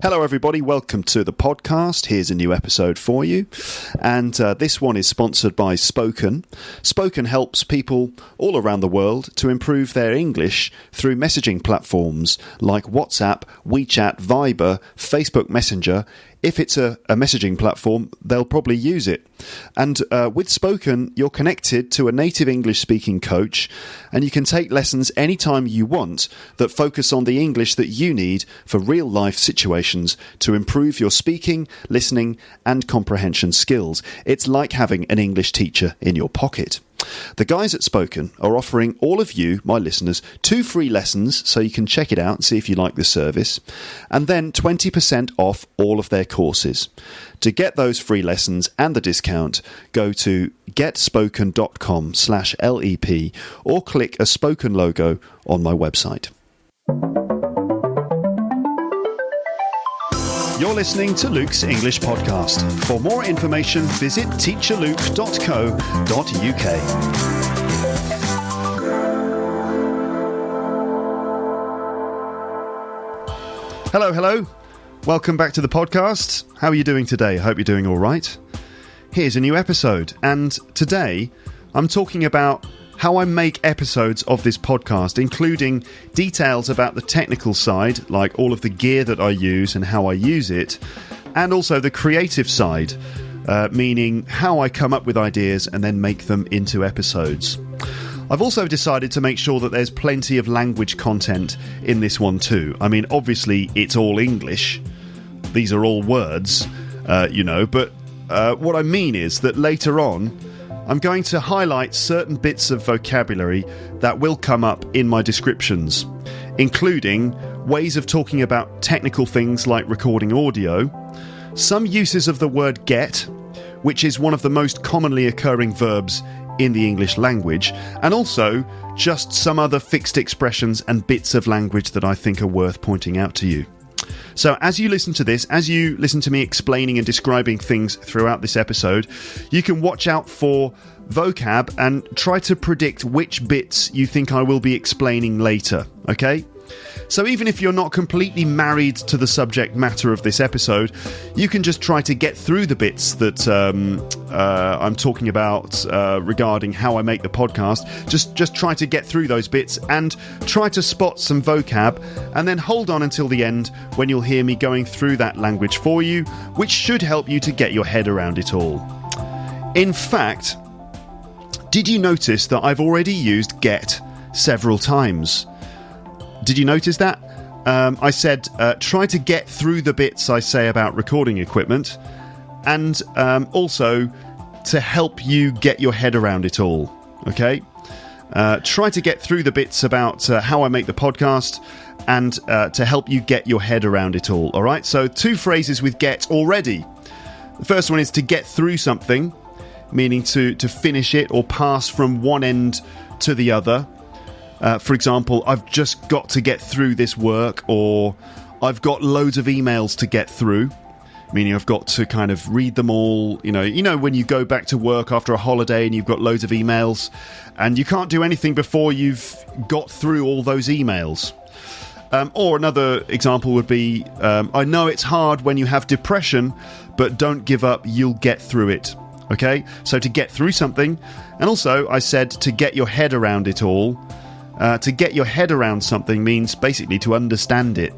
Hello everybody, welcome to the podcast. Here's a new episode for you, and this one is sponsored by Spoken. Spoken helps people all around the world to improve their English through messaging platforms like WhatsApp, WeChat, Viber, Facebook Messenger. If it's a messaging platform, they'll probably use it. And with Spoken, you're connected to a native English-speaking coach, and you can take lessons anytime you want that focus on the English that you need for real-life situations to improve your speaking, listening, and comprehension skills. It's like having an English teacher in your pocket. The guys at Spoken are offering all of you, my listeners, 2 free lessons so you can check it out and see if you like the service, and then 20% off all of their courses. To get those free lessons and the discount, go to getspoken.com/LEP or click a Spoken logo on my website. You're listening to Luke's English Podcast. For more information, visit teacherluke.co.uk. Hello. Welcome back to the podcast. How are you doing today? I hope you're doing all right. Here's a new episode, and today I'm talking about how I make episodes of this podcast, including details about the technical side, like all of the gear that I use and how I use it, and also the creative side, meaning how I come up with ideas and then make them into episodes. I've also decided to make sure that there's plenty of language content in this one too. I mean, obviously it's all English. These are all words, but what I mean is that later on, I'm going to highlight certain bits of vocabulary that will come up in my descriptions, including ways of talking about technical things like recording audio, some uses of the word get, which is one of the most commonly occurring verbs in the English language, and also just some other fixed expressions and bits of language that I think are worth pointing out to you. So as you listen to this, as you listen to me explaining and describing things throughout this episode, you can watch out for vocab and try to predict which bits you think I will be explaining later, okay? So even if you're not completely married to the subject matter of this episode, you can just try to get through the bits that I'm talking about regarding how I make the podcast. Just try to get through those bits and try to spot some vocab, and then hold on until the end when you'll hear me going through that language for you, which should help you to get your head around it all. In fact, did you notice that I've already used get several times? Did you notice that? I said, try to get through the bits I say about recording equipment, and also to help you get your head around it all, okay? Try to get through the bits about how I make the podcast, and to help you get your head around it all right? So 2 phrases with get already. The first one is to get through something, meaning to finish it or pass from one end to the other. For example, I've just got to get through this work, or I've got loads of emails to get through, meaning I've got to kind of read them all. You know when you go back to work after a holiday and you've got loads of emails and you can't do anything before you've got through all those emails. Or another example would be, I know it's hard when you have depression, but don't give up, you'll get through it. Okay, so to get through something, and also I said to get your head around it all. To get your head around something means basically to understand it.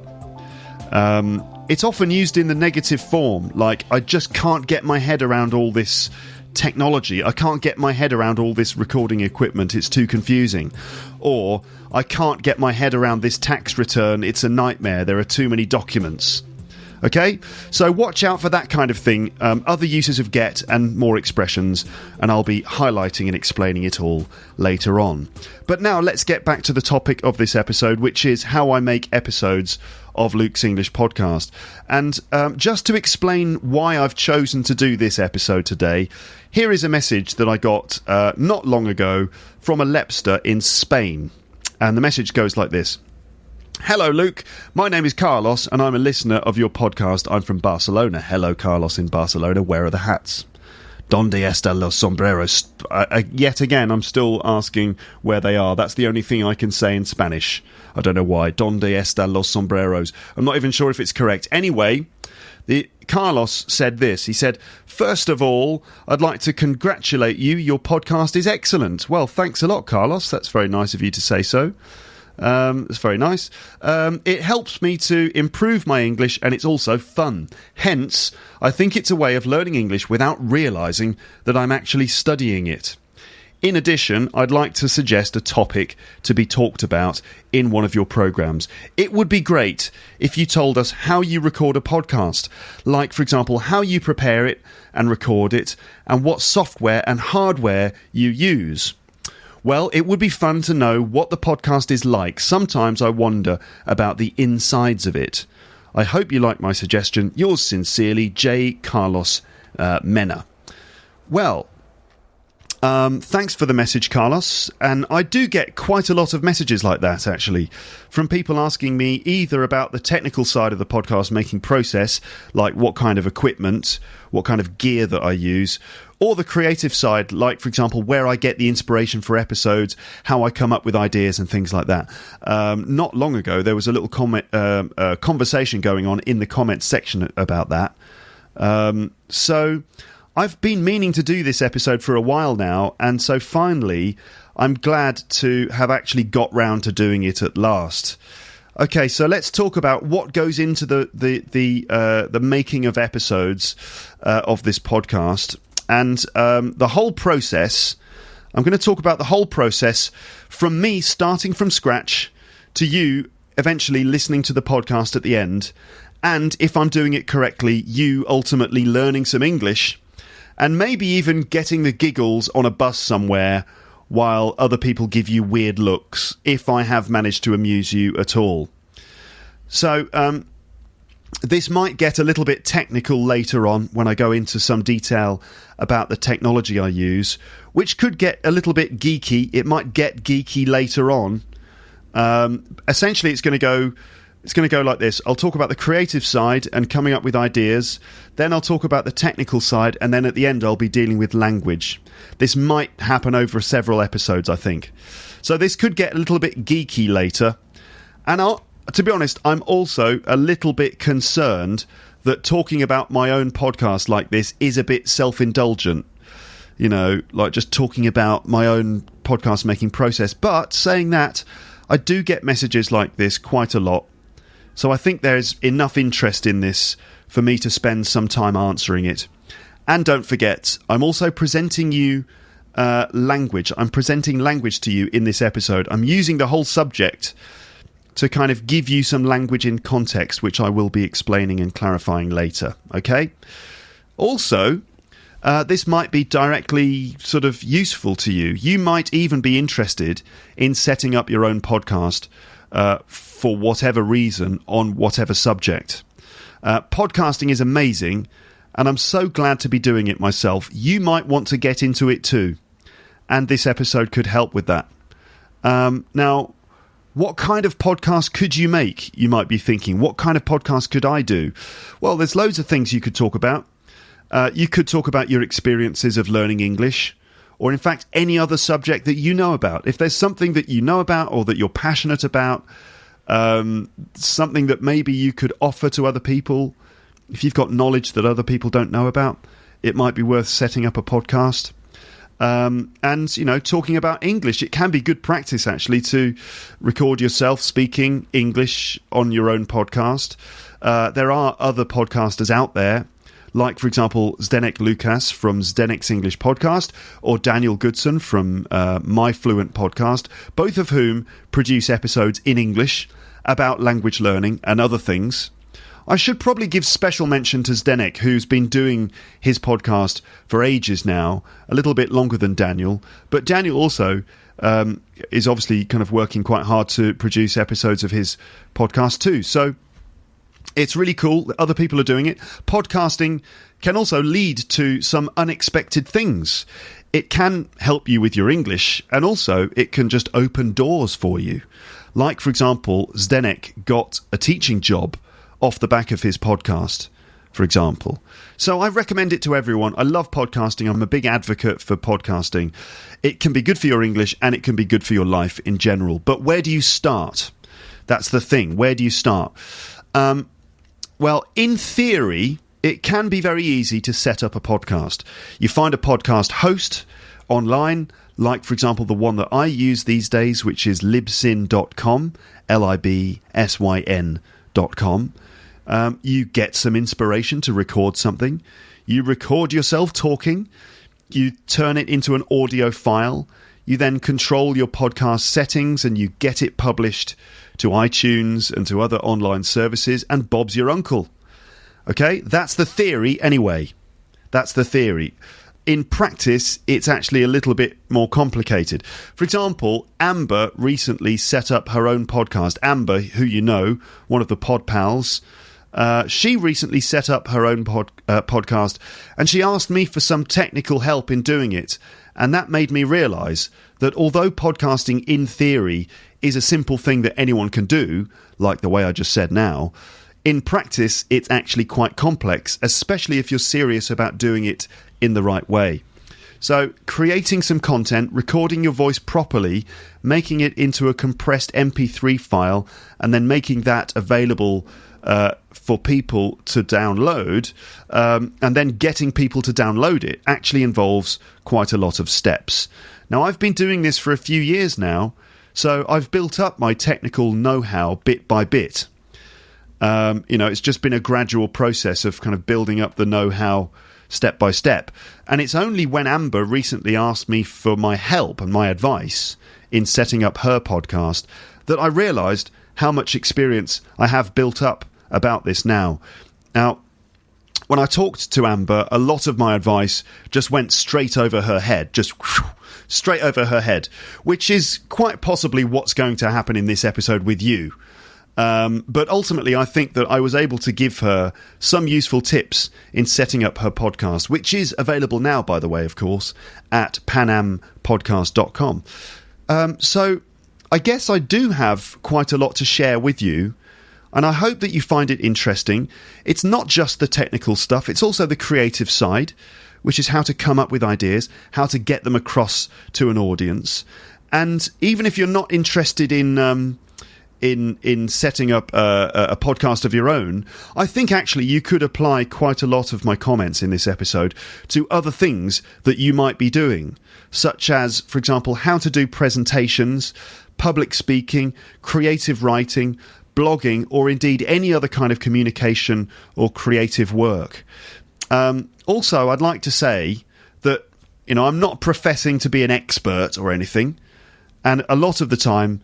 It's often used in the negative form, like I just can't get my head around all this technology. I can't get my head around all this recording equipment. It's too confusing. Or I can't get my head around this tax return. It's a nightmare. There are too many documents. Okay, so watch out for that kind of thing, other uses of get and more expressions, and I'll be highlighting and explaining it all later on. But now let's get back to the topic of this episode, which is how I make episodes of Luke's English Podcast. And just to explain why I've chosen to do this episode today, here is a message that I got not long ago from a Lepster in Spain. And the message goes like this. Hello, Luke. My name is Carlos, and I'm a listener of your podcast. I'm from Barcelona. Hello, Carlos in Barcelona. Where are the hats? Donde están los sombreros? Yet again, I'm still asking where they are. That's the only thing I can say in Spanish. I don't know why. Donde están los sombreros? I'm not even sure if it's correct. Anyway, Carlos said this. He said, first of all, I'd like to congratulate you. Your podcast is excellent. Well, thanks a lot, Carlos. That's very nice of you to say so. It's very nice. It helps me to improve my English, and it's also fun. Hence, I think it's a way of learning English without realising that I'm actually studying it. In addition, I'd like to suggest a topic to be talked about in one of your programs. It would be great if you told us how you record a podcast, like, for example, how you prepare it and record it, and what software and hardware you use. Well, it would be fun to know what the podcast is like. Sometimes I wonder about the insides of it. I hope you like my suggestion. Yours sincerely, J. Carlos Mena. Well, thanks for the message, Carlos. And I do get quite a lot of messages like that, actually, from people asking me either about the technical side of the podcast making process, like what kind of equipment, what kind of gear that I use, or the creative side, like, for example, where I get the inspiration for episodes, how I come up with ideas and things like that. Not long ago, there was a little conversation going on in the comments section about that. So I've been meaning to do this episode for a while now, and so finally I'm glad to have actually got round to doing it at last. Okay, so let's talk about what goes into the making of episodes of this podcast. And the whole process, I'm going to talk about the whole process from me starting from scratch to you eventually listening to the podcast at the end. And if I'm doing it correctly, you ultimately learning some English and maybe even getting the giggles on a bus somewhere while other people give you weird looks, if I have managed to amuse you at all. So, this might get a little bit technical later on when I go into some detail about the technology I use, which could get a little bit geeky. It might get geeky later on. Essentially, it's going to go like this. I'll talk about the creative side and coming up with ideas. Then I'll talk about the technical side, and then at the end I'll be dealing with language. This might happen over several episodes, I think. So this could get a little bit geeky later. And to be honest, I'm also a little bit concerned that talking about my own podcast like this is a bit self-indulgent. You know, like just talking about my own podcast making process. But saying that, I do get messages like this quite a lot. So I think there's enough interest in this for me to spend some time answering it. And don't forget, I'm also presenting you language. I'm presenting language to you in this episode. I'm using the whole subject to kind of give you some language in context, which I will be explaining and clarifying later, okay? Also, this might be directly sort of useful to you. You might even be interested in setting up your own podcast for whatever reason, on whatever subject. Podcasting is amazing, and I'm so glad to be doing it myself. You might want to get into it too, and this episode could help with that. Now, what kind of podcast could you make? You might be thinking, what kind of podcast could I do? Well, there's loads of things you could talk about. You could talk about your experiences of learning English, or in fact, any other subject that you know about. If there's something that you know about or that you're passionate about, something that maybe you could offer to other people, if you've got knowledge that other people don't know about, it might be worth setting up a podcast. And, you know, talking about English. It can be good practice, actually, to record yourself speaking English on your own podcast. There are other podcasters out there, like, for example, Zdenek Lucas from Zdenek's English Podcast, or Daniel Goodson from My Fluent Podcast, both of whom produce episodes in English about language learning and other things. I should probably give special mention to Zdenek, who's been doing his podcast for ages now, a little bit longer than Daniel. But Daniel also is obviously kind of working quite hard to produce episodes of his podcast too. So it's really cool that other people are doing it. Podcasting can also lead to some unexpected things. It can help you with your English, and also it can just open doors for you. Like, for example, Zdenek got a teaching job off the back of his podcast, for example. So I recommend it to everyone. I love podcasting. I'm a big advocate for podcasting. It can be good for your English and it can be good for your life in general. But where do you start? That's the thing. Where do you start? Well, in theory, it can be very easy to set up a podcast. You find a podcast host online, like, for example, the one that I use these days, which is libsyn.com, libsyn.com. You get some inspiration to record something. You record yourself talking. You turn it into an audio file. You then control your podcast settings and you get it published to iTunes and to other online services, and Bob's your uncle. Okay, that's the theory anyway. That's the theory. In practice, it's actually a little bit more complicated. For example, Amber recently set up her own podcast. Amber, who you know, one of the pod pals, she recently set up her own podcast, and she asked me for some technical help in doing it. And that made me realise that although podcasting in theory is a simple thing that anyone can do, like the way I just said now, in practice it's actually quite complex, especially if you're serious about doing it in the right way. So creating some content, recording your voice properly, making it into a compressed MP3 file, and then making that available for people to download, and then getting people to download it actually involves quite a lot of steps. Now, I've been doing this for a few years now, so I've built up my technical know-how bit by bit. It's just been a gradual process of kind of building up the know-how step by step. And it's only when Amber recently asked me for my help and my advice in setting up her podcast that I realised how much experience I have built up about this now. Now, when I talked to Amber, a lot of my advice just went straight over her head, just straight over her head, which is quite possibly what's going to happen in this episode with you. But ultimately, I think that I was able to give her some useful tips in setting up her podcast, which is available now, by the way, of course, at panampodcast.com. So I guess I do have quite a lot to share with you, and I hope that you find it interesting. It's not just the technical stuff, it's also the creative side, which is how to come up with ideas, how to get them across to an audience. And even if you're not interested in setting up a podcast of your own, I think actually you could apply quite a lot of my comments in this episode to other things that you might be doing, such as, for example, how to do presentations, public speaking, creative writing, blogging, or indeed any other kind of communication or creative work. Also, I'd like to say that, I'm not professing to be an expert or anything, and a lot of the time,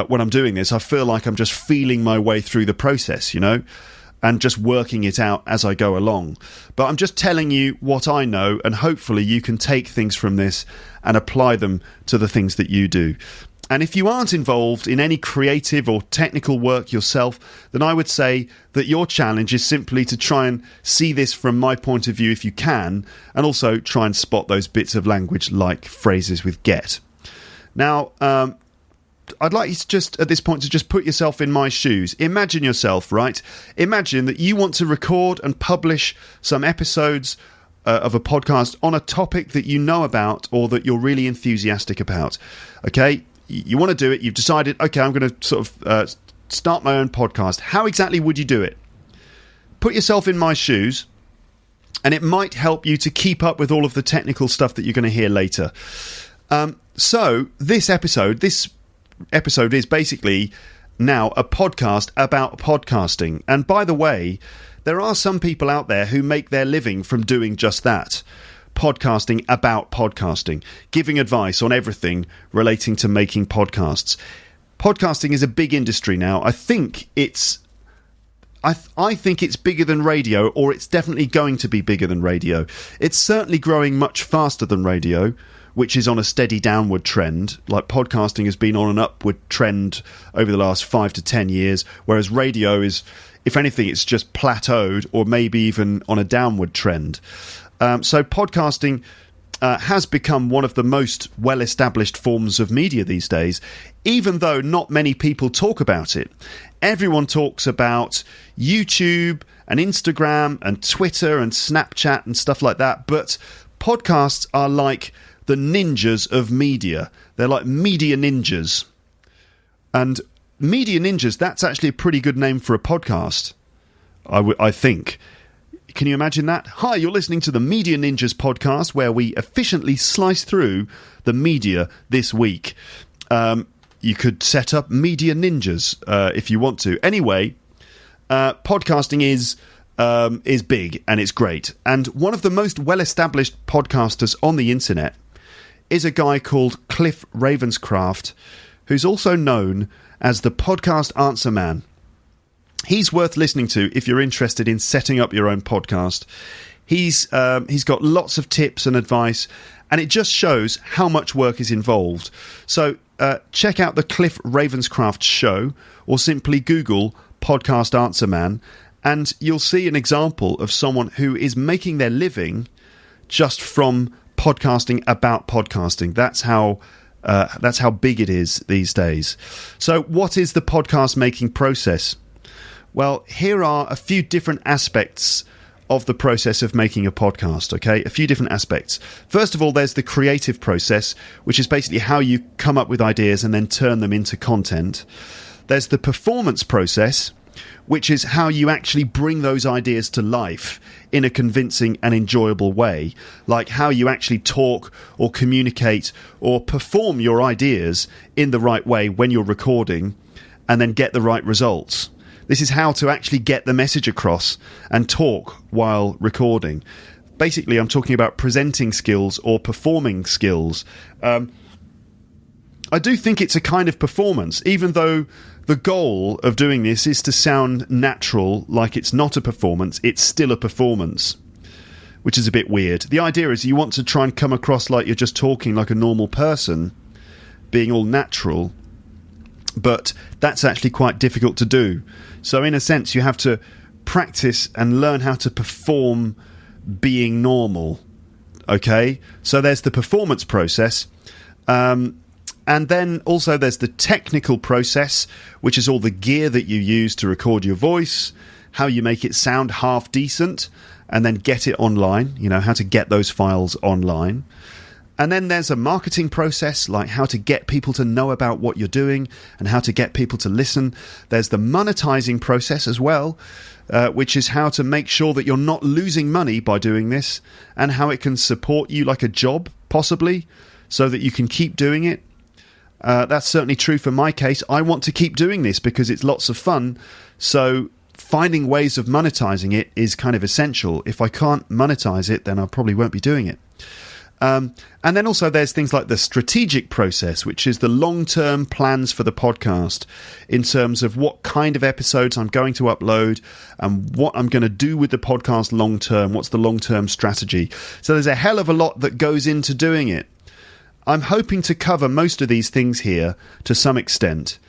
when I'm doing this, I feel like I'm just feeling my way through the process, and just working it out as I go along. But I'm just telling you what I know, and hopefully you can take things from this and apply them to the things that you do. And if you aren't involved in any creative or technical work yourself, then I would say that your challenge is simply to try and see this from my point of view if you can, and also try and spot those bits of language like phrases with get. Now, I'd like you to just, at this point, to just put yourself in my shoes. Imagine yourself, right? Imagine that you want to record and publish some episodes of a podcast on a topic that you know about or that you're really enthusiastic about. Okay? You want to do it. You've decided, okay, I'm going to sort of start my own podcast. How exactly would you do it? Put yourself in my shoes, and it might help you to keep up with all of the technical stuff that you're going to hear later. So this episode is basically now a podcast about podcasting. And by the way, there are some people out there who make their living from doing just that. Podcasting about podcasting, giving advice on everything relating to making podcasts. Podcasting is a big industry now. I think it's bigger than radio, or it's definitely going to be bigger than radio. It's certainly growing much faster than radio, which is on a steady downward trend. Like, podcasting has been on an upward trend over the last 5 to 10 years, whereas radio is, if anything, it's just plateaued or maybe even on a downward trend. So podcasting has become one of the most well-established forms of media these days, even though not many people talk about it. Everyone talks about YouTube and Instagram and Twitter and Snapchat and stuff like that, but podcasts are like the ninjas of media. They're like media ninjas. And media ninjas, that's actually a pretty good name for a podcast, I think. Can you imagine that? Hi, you're listening to the Media Ninjas podcast, where we efficiently slice through the media this week. You could set up Media Ninjas if you want to. Anyway, podcasting is big and it's great. And one of the most well-established podcasters on the internet is a guy called Cliff Ravenscraft, who's also known as the Podcast Answer Man. He's worth listening to if you're interested in setting up your own podcast. He's got lots of tips and advice, and it just shows how much work is involved. So check out the Cliff Ravenscraft show, or simply Google Podcast Answer Man, and you'll see an example of someone who is making their living just from podcasting about podcasting. That's how big it is these days. So what is the podcast making process? Well, here are a few different aspects of the process of making a podcast, okay? A few different aspects. First of all, there's the creative process, which is basically how you come up with ideas and then turn them into content. There's the performance process, which is how you actually bring those ideas to life in a convincing and enjoyable way, like how you actually talk or communicate or perform your ideas in the right way when you're recording and then get the right results. This is how to actually get the message across and talk while recording. Basically, I'm talking about presenting skills or performing skills. I do think it's a kind of performance, even though the goal of doing this is to sound natural, like it's not a performance, it's still a performance, which is a bit weird. The idea is you want to try and come across like you're just talking like a normal person, being all natural, but that's actually quite difficult to do. So in a sense, you have to practice and learn how to perform being normal. Okay? So there's the performance process. And then also there's the technical process, which is all the gear that you use to record your voice, how you make it sound half decent, and then get it online, you know, how to get those files online. And then there's a marketing process, like how to get people to know about what you're doing and how to get people to listen. There's the monetizing process as well, which is how to make sure that you're not losing money by doing this and how it can support you like a job, possibly, so that you can keep doing it. That's certainly true for my case. I want to keep doing this because it's lots of fun. So finding ways of monetizing it is kind of essential. If I can't monetize it, then I probably won't be doing it. And then also there's things like the strategic process, which is the long-term plans for the podcast in terms of what kind of episodes I'm going to upload and what I'm going to do with the podcast long-term. What's the long-term strategy? So there's a hell of a lot that goes into doing it. I'm hoping to cover most of these things here to some extent.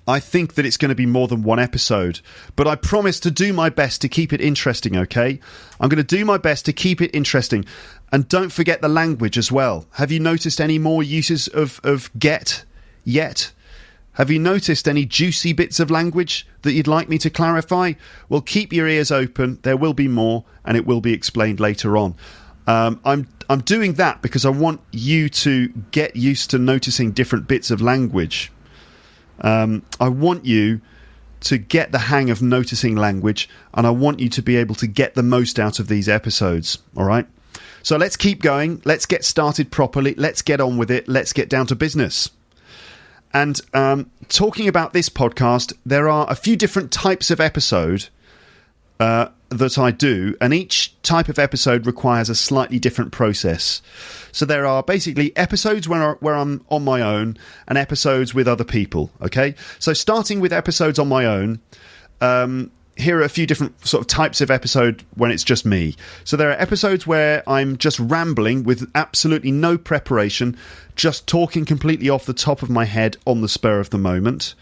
I think that it's going to be more than one episode, but I promise to do my best to keep it interesting, okay? I'm going to do my best to keep it interesting. And don't forget the language as well. Have you noticed any more uses of get yet? Have you noticed any juicy bits of language that you'd like me to clarify? Well, keep your ears open. There will be more, and it will be explained later on. I'm doing that because I want you to get used to noticing different bits of language. I want you to get the hang of noticing language, and I want you to be able to get the most out of these episodes. All right? So let's keep going. Let's get started properly. Let's get on with it. Let's get down to business. And talking about this podcast, there are a few different types of episode that I do, and each type of episode requires a slightly different process. So there are basically episodes where I'm on my own and episodes with other people, okay? So starting with episodes on my own, here are a few different sort of types of episode when it's just me. So there are episodes where I'm just rambling with absolutely no preparation, just talking completely off the top of my head on the spur of the moment.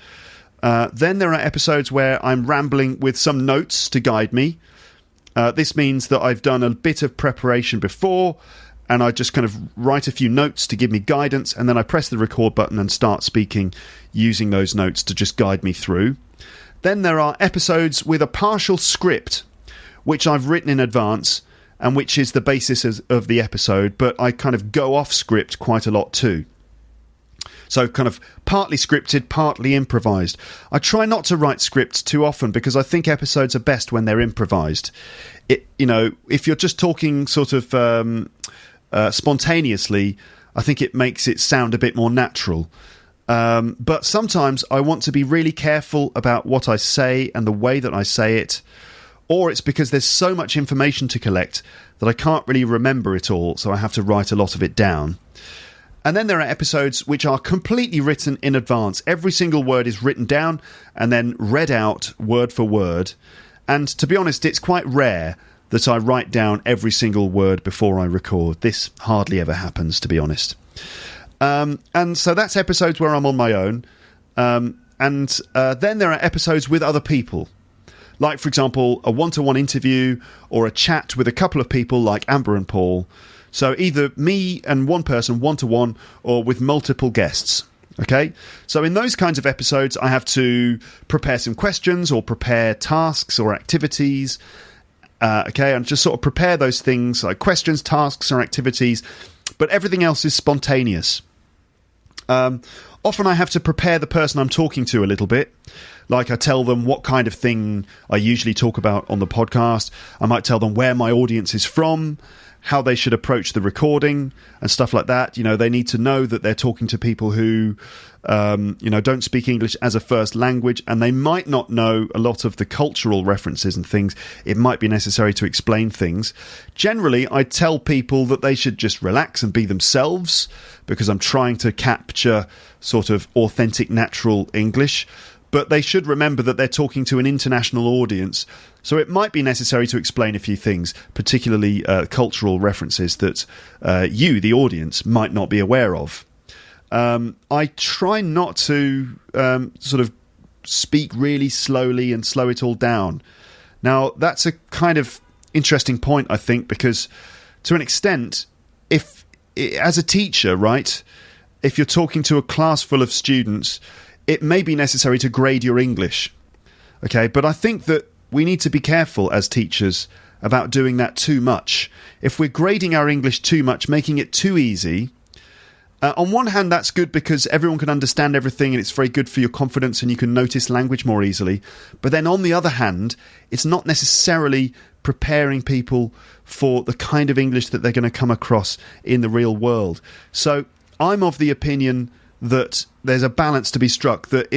Then there are episodes where I'm rambling with some notes to guide me. This means that I've done a bit of preparation before, and I just kind of write a few notes to give me guidance, and then I press the record button and start speaking using those notes to just guide me through. Then there are episodes with a partial script, which I've written in advance, and which is the basis of the episode, but I kind of go off script quite a lot too. So kind of partly scripted, partly improvised. I try not to write scripts too often because I think episodes are best when they're improvised. If you're just talking sort of spontaneously, I think it makes it sound a bit more natural. But sometimes I want to be really careful about what I say and the way that I say it, or it's because there's so much information to collect that I can't really remember it all, so I have to write a lot of it down. And then there are episodes which are completely written in advance. Every single word is written down and then read out word for word. And to be honest, it's quite rare that I write down every single word before I record. This hardly ever happens, to be honest. And so that's episodes where I'm on my own. And then there are episodes with other people. Like, for example, a one-to-one interview or a chat with a couple of people like Amber and Paul. So either me and one person, one-to-one, or with multiple guests. Okay? So in those kinds of episodes, I have to prepare some questions or prepare tasks or activities. And just sort of prepare those things like questions, tasks, or activities. But everything else is spontaneous. Often I have to prepare the person I'm talking to a little bit. Like I tell them what kind of thing I usually talk about on the podcast. I might tell them where my audience is from, how they should approach the recording and stuff like that. They need to know that they're talking to people who, don't speak English as a first language, and they might not know a lot of the cultural references and things. It might be necessary to explain things. Generally, I tell people that they should just relax and be themselves because I'm trying to capture sort of authentic, natural English. But they should remember that they're talking to an international audience, so it might be necessary to explain a few things, particularly cultural references that you, the audience, might not be aware of. I try not to sort of speak really slowly and slow it all down. Now, that's a kind of interesting point, I think, because to an extent, as a teacher, right, if you're talking to a class full of students, it may be necessary to grade your English, okay? But I think that we need to be careful as teachers about doing that too much. If we're grading our English too much, making it too easy, on one hand, that's good because everyone can understand everything and it's very good for your confidence and you can notice language more easily. But then on the other hand, it's not necessarily preparing people for the kind of English that they're going to come across in the real world. So I'm of the opinion that there's a balance to be struck, that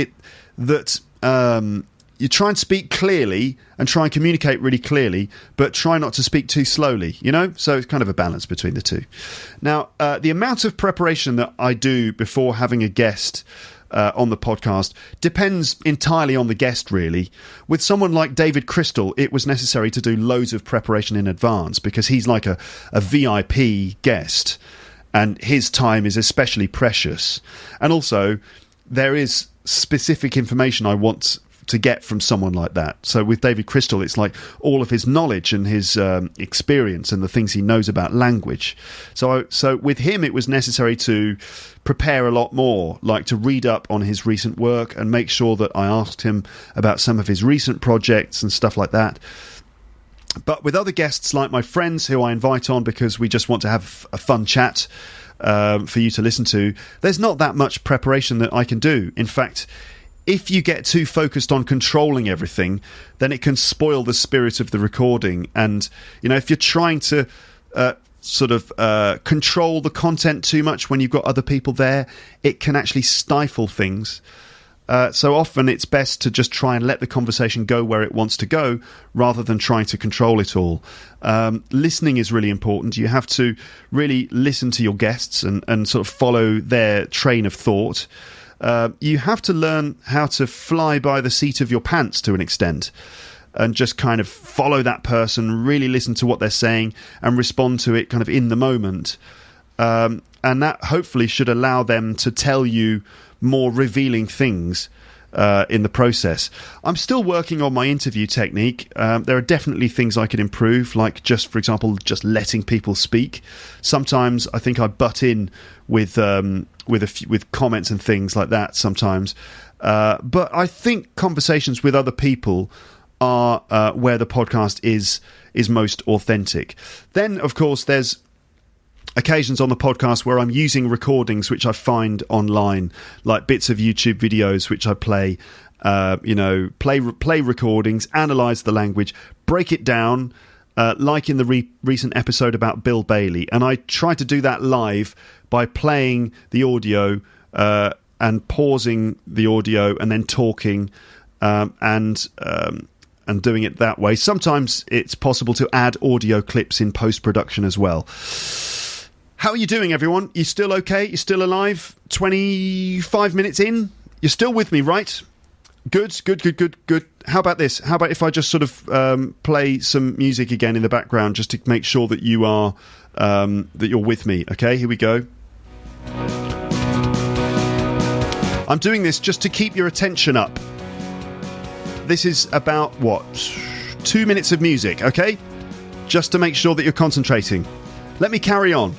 you try and speak clearly and try and communicate really clearly, but try not to speak too slowly, So it's kind of a balance between the two. Now, the amount of preparation that I do before having a guest on the podcast depends entirely on the guest, really. With someone like David Crystal, it was necessary to do loads of preparation in advance because he's like a VIP guest. And his time is especially precious. And also, there is specific information I want to get from someone like that. So with David Crystal, it's like all of his knowledge and his experience and the things he knows about language. So with him, it was necessary to prepare a lot more, like to read up on his recent work and make sure that I asked him about some of his recent projects and stuff like that. But with other guests like my friends who I invite on because we just want to have a fun chat for you to listen to, there's not that much preparation that I can do. In fact, if you get too focused on controlling everything, then it can spoil the spirit of the recording. And, if you're trying to control the content too much when you've got other people there, it can actually stifle things. So often it's best to just try and let the conversation go where it wants to go rather than trying to control it all. Listening is really important. You have to really listen to your guests and sort of follow their train of thought. You have to learn how to fly by the seat of your pants to an extent and just kind of follow that person, really listen to what they're saying and respond to it kind of in the moment. And that hopefully should allow them to tell you more revealing things in the process. I'm still working on my interview technique. There are definitely things I could improve, like just, for example, just letting people speak. Sometimes I think I butt in with comments and things like that sometimes. But I think conversations with other people are where the podcast is most authentic. Then, of course, there's occasions on the podcast where I'm using recordings which I find online, like bits of YouTube videos which I play, play recordings, analyse the language, break it down, like in the recent episode about Bill Bailey. And I try to do that live by playing the audio and pausing the audio and then talking and doing it that way. Sometimes it's possible to add audio clips in post-production as well. How are you doing, everyone? You still okay? You still alive? 25 minutes in? You're still with me, right? Good. How about this? How about if I just sort of play some music again in the background just to make sure that you are that you're with me? Okay, here we go. I'm doing this just to keep your attention up. This is about, 2 minutes of music, okay? Just to make sure that you're concentrating. Let me carry on.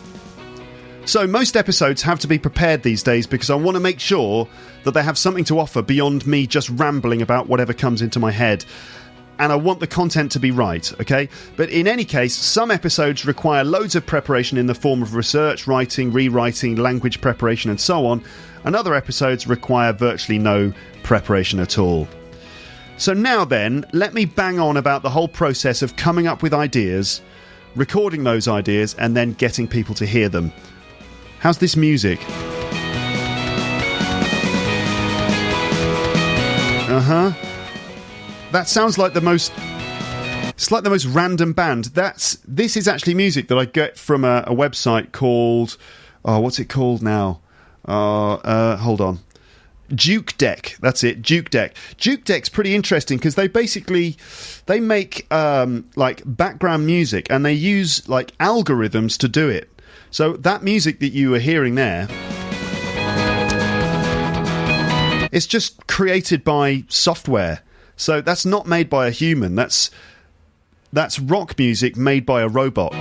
So most episodes have to be prepared these days because I want to make sure that they have something to offer beyond me just rambling about whatever comes into my head. And I want the content to be right, okay? But in any case, some episodes require loads of preparation in the form of research, writing, rewriting, language preparation and so on. And other episodes require virtually no preparation at all. So now then, let me bang on about the whole process of coming up with ideas, recording those ideas, and then getting people to hear them. How's this music? That sounds like the most... It's like the most random band. This is actually music that I get from a website called... Oh, what's it called now? Hold on. Duke Deck. That's it, Duke Deck. Duke Deck's pretty interesting because they make like background music and they use like algorithms to do it. So that music that you were hearing there, it's just created by software. So that's not made by a human. That's rock music made by a robot.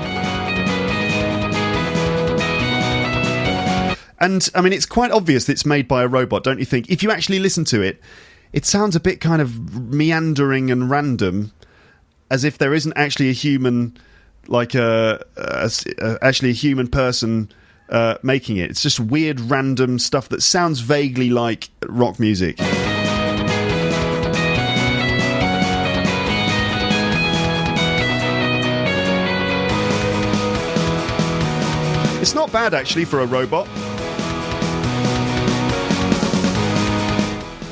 And, I mean, it's quite obvious that it's made by a robot, don't you think? If you actually listen to it, it sounds a bit kind of meandering and random, as if there isn't actually a human, like actually a human person making it. It's just weird, random stuff that sounds vaguely like rock music. It's not bad, actually, for a robot.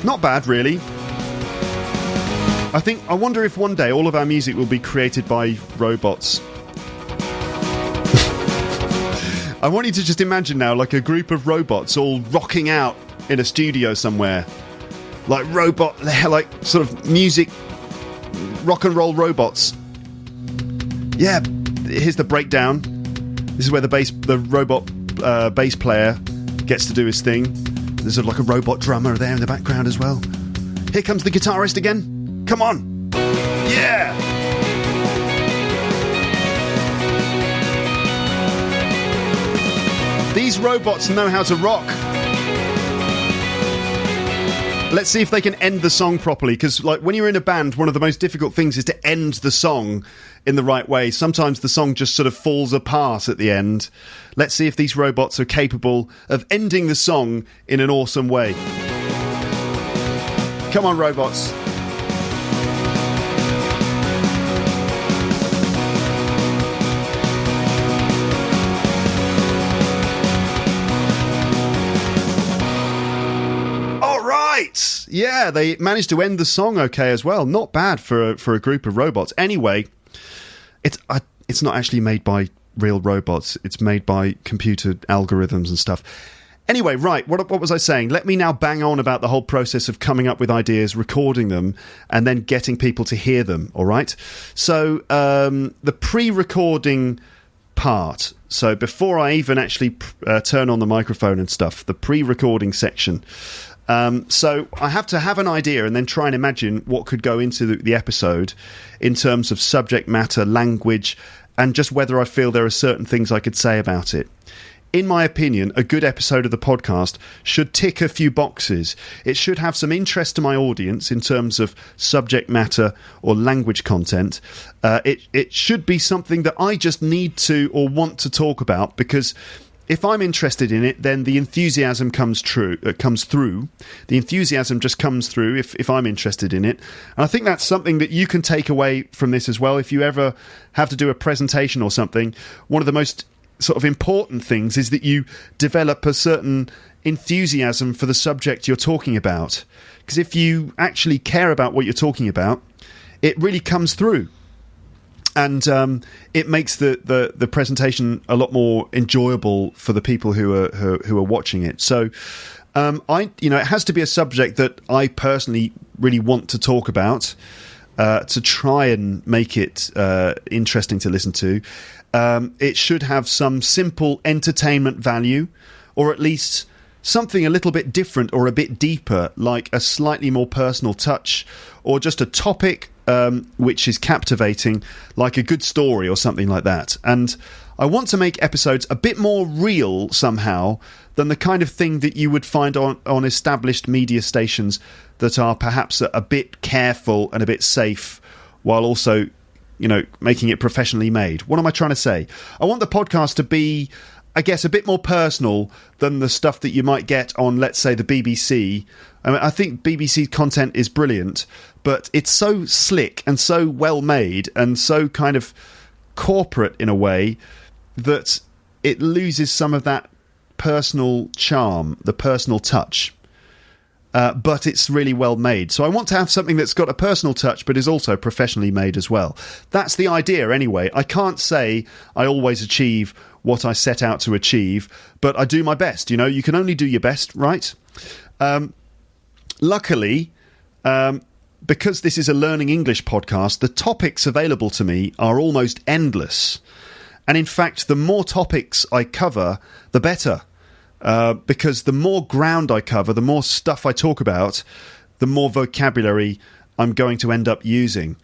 Not bad, really. I wonder if one day all of our music will be created by robots. I want you to just imagine now, like a group of robots all rocking out in a studio somewhere. Like like sort of music, rock and roll robots. Yeah, here's the breakdown. This is where the robot bass player gets to do his thing. There's sort of like a robot drummer there in the background as well. Here comes the guitarist again. Come on. Yeah. These robots know how to rock. Let's see if they can end the song properly, because like when you're in a band, one of the most difficult things is to end the song in the right way. Sometimes the song just sort of falls apart at the end. Let's see if these robots are capable of ending the song in an awesome way. Come on, robots. Yeah, they managed to end the song okay as well. Not bad for a group of robots. Anyway, it's not actually made by real robots. It's made by computer algorithms and stuff. Anyway, right, what was I saying? Let me now bang on about the whole process of coming up with ideas, recording them, and then getting people to hear them, all right? So the pre-recording part, so before I even actually turn on the microphone and stuff, the pre-recording section... So I have to have an idea and then try and imagine what could go into the episode in terms of subject matter, language, and just whether I feel there are certain things I could say about it. In my opinion, a good episode of the podcast should tick a few boxes. It should have some interest to my audience in terms of subject matter or language content. It should be something that I just need to or want to talk about, because if I'm interested in it, then the enthusiasm comes through. The enthusiasm just comes through if I'm interested in it. And I think that's something that you can take away from this as well. If you ever have to do a presentation or something, one of the most sort of important things is that you develop a certain enthusiasm for the subject you're talking about. Because if you actually care about what you're talking about, it really comes through. And it makes the presentation a lot more enjoyable for the people who are watching it. So, it has to be a subject that I personally really want to talk about, to try and make it interesting to listen to. It should have some simple entertainment value, or at least something a little bit different or a bit deeper, like a slightly more personal touch, or just a topic which is captivating, like a good story or something like that. And I want to make episodes a bit more real somehow than the kind of thing that you would find on established media stations that are perhaps a bit careful and a bit safe, while also, making it professionally made. What am I trying to say? I want the podcast to be, I guess, a bit more personal than the stuff that you might get on, let's say, the BBC. I mean, I think BBC content is brilliant, but it's so slick and so well made and so kind of corporate in a way that it loses some of that personal charm, the personal touch. But it's really well made. So I want to have something that's got a personal touch but is also professionally made as well. That's the idea anyway. I can't say I always achieve what I set out to achieve, but I do my best. You can only do your best, right? Luckily, because this is a learning English podcast, the topics available to me are almost endless. And in fact, the more topics I cover, the better. Because the more ground I cover, the more stuff I talk about, the more vocabulary I'm going to end up using.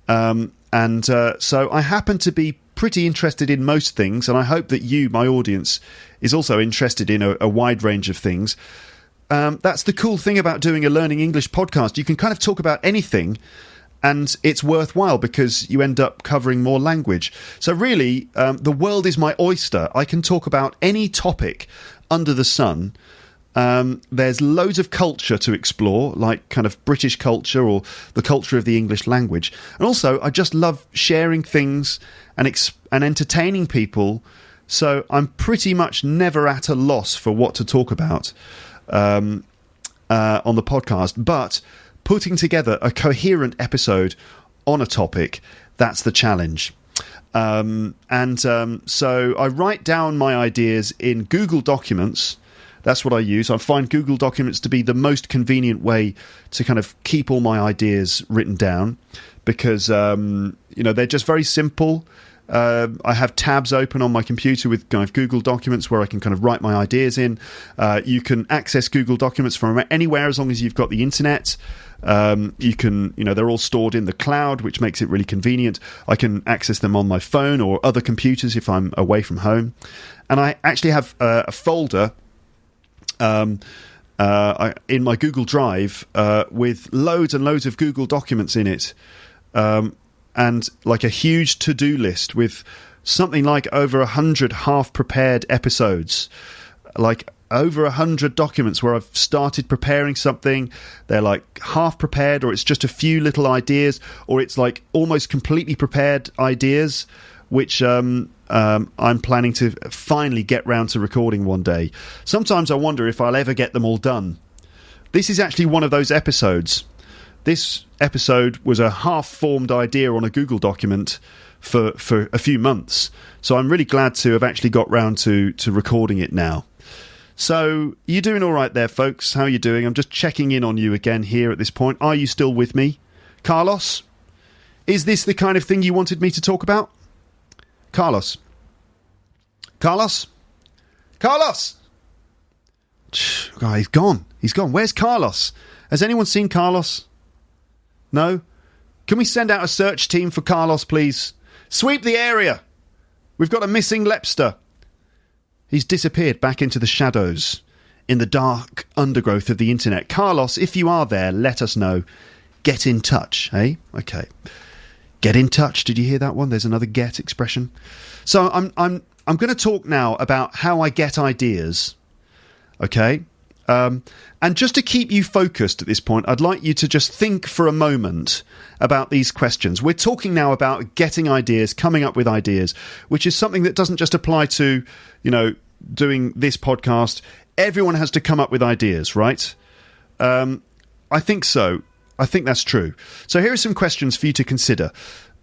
So I happen to be pretty interested in most things, and I hope that you, my audience, is also interested in a wide range of things. That's the cool thing about doing a Learning English podcast. You can kind of talk about anything, and it's worthwhile because you end up covering more language. So really, the world is my oyster. I can talk about any topic under the sun. There's loads of culture to explore, like kind of British culture or the culture of the English language. And also, I just love sharing things and entertaining people. So I'm pretty much never at a loss for what to talk about on the podcast. But putting together a coherent episode on a topic, that's the challenge. So I write down my ideas in Google Documents. That's what I use. I find Google Documents to be the most convenient way to kind of keep all my ideas written down, because they're just very simple. I have tabs open on my computer with kind of Google Documents where I can kind of write my ideas in. You can access Google Documents from anywhere as long as you've got the internet. You can, they're all stored in the cloud, which makes it really convenient. I can access them on my phone or other computers if I'm away from home. And I actually have a folder in my Google Drive with loads and loads of Google Documents in it. And like a huge to-do list with something like over 100 half-prepared episodes, like over 100 documents where I've started preparing something. They're like half prepared, or it's just a few little ideas, or it's like almost completely prepared ideas, which I'm planning to finally get round to recording one day. Sometimes I wonder if I'll ever get them all done. This is actually one of those episodes. This episode was a half-formed idea on a Google document for a few months. So I'm really glad to have actually got round to recording it now. So, you doing all right there, folks? How are you doing? I'm just checking in on you again here at this point. Are you still with me? Carlos? Is this the kind of thing you wanted me to talk about? Carlos? Carlos? Carlos? I've got God, he's gone. He's gone. Where's Carlos? Has anyone seen Carlos? No? Can we send out a search team for Carlos, please? Sweep the area. We've got a missing Lepster. He's disappeared back into the shadows in the dark undergrowth of the internet. Carlos, if you are there, let us know. Get in touch, eh? Okay. Get in touch. Did you hear that one? There's another get expression. So I'm going to talk now about how I get ideas. Okay? And just to keep you focused at this point, I'd like you to just think for a moment about these questions. We're talking now about getting ideas, coming up with ideas, which is something that doesn't just apply to, doing this podcast. Everyone has to come up with ideas, right? I think so. I think that's true. So here are some questions for you to consider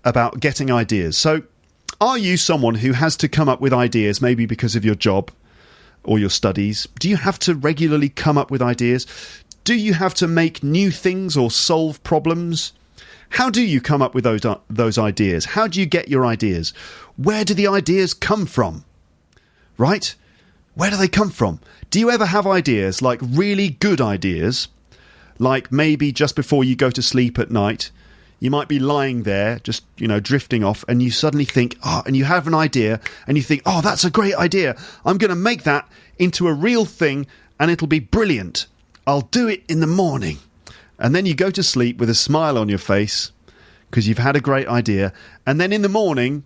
about getting ideas. So are you someone who has to come up with ideas, maybe because of your job or your studies? Do you have to regularly come up with ideas? Do you have to make new things or solve problems? How do you come up with those ideas? How do you get your ideas? Where do the ideas come from? Right? Where do they come from? Do you ever have ideas, like really good ideas, like maybe just before you go to sleep at night? You might be lying there, just, drifting off, and you suddenly think, and you have an idea, and you think, that's a great idea. I'm going to make that into a real thing, and it'll be brilliant. I'll do it in the morning. And then you go to sleep with a smile on your face, because you've had a great idea. And then in the morning,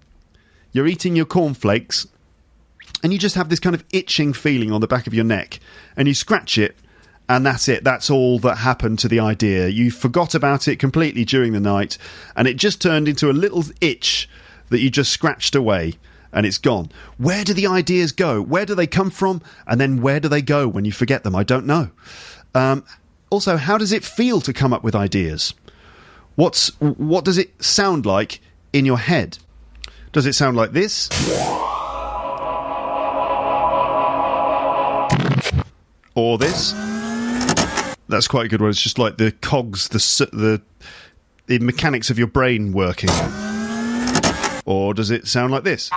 you're eating your cornflakes, and you just have this kind of itching feeling on the back of your neck, and you scratch it, and that's it. That's all that happened to the idea. You forgot about it completely during the night, and it just turned into a little itch that you just scratched away, and it's gone. Where do the ideas go? Where do they come from? And then where do they go when you forget them? I don't know. Also, how does it feel to come up with ideas? What does it sound like in your head? Does it sound like this? Or this? That's quite a good one. It's just like the cogs, the mechanics of your brain working. Or does it sound like this?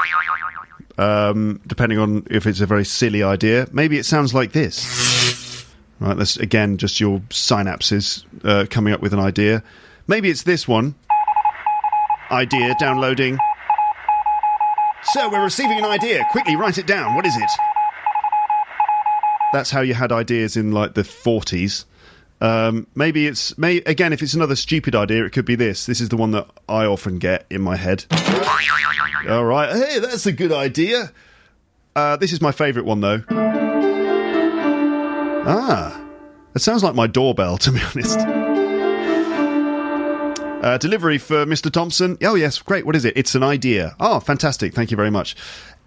Depending on if it's a very silly idea. Maybe it sounds like this. Right, that's, again, just your synapses coming up with an idea. Maybe it's this one. Idea, downloading. Sir, we're receiving an idea. Quickly, write it down. What is it? That's how you had ideas in, like, the 40s. Maybe again, if it's another stupid idea, it could be this. This is the one that I often get in my head. All right. Hey, that's a good idea. This is my favourite one, though. It sounds like my doorbell, to be honest. Delivery for Mr. Thompson. Oh, yes, great. What is it? It's an idea. Oh, fantastic. Thank you very much.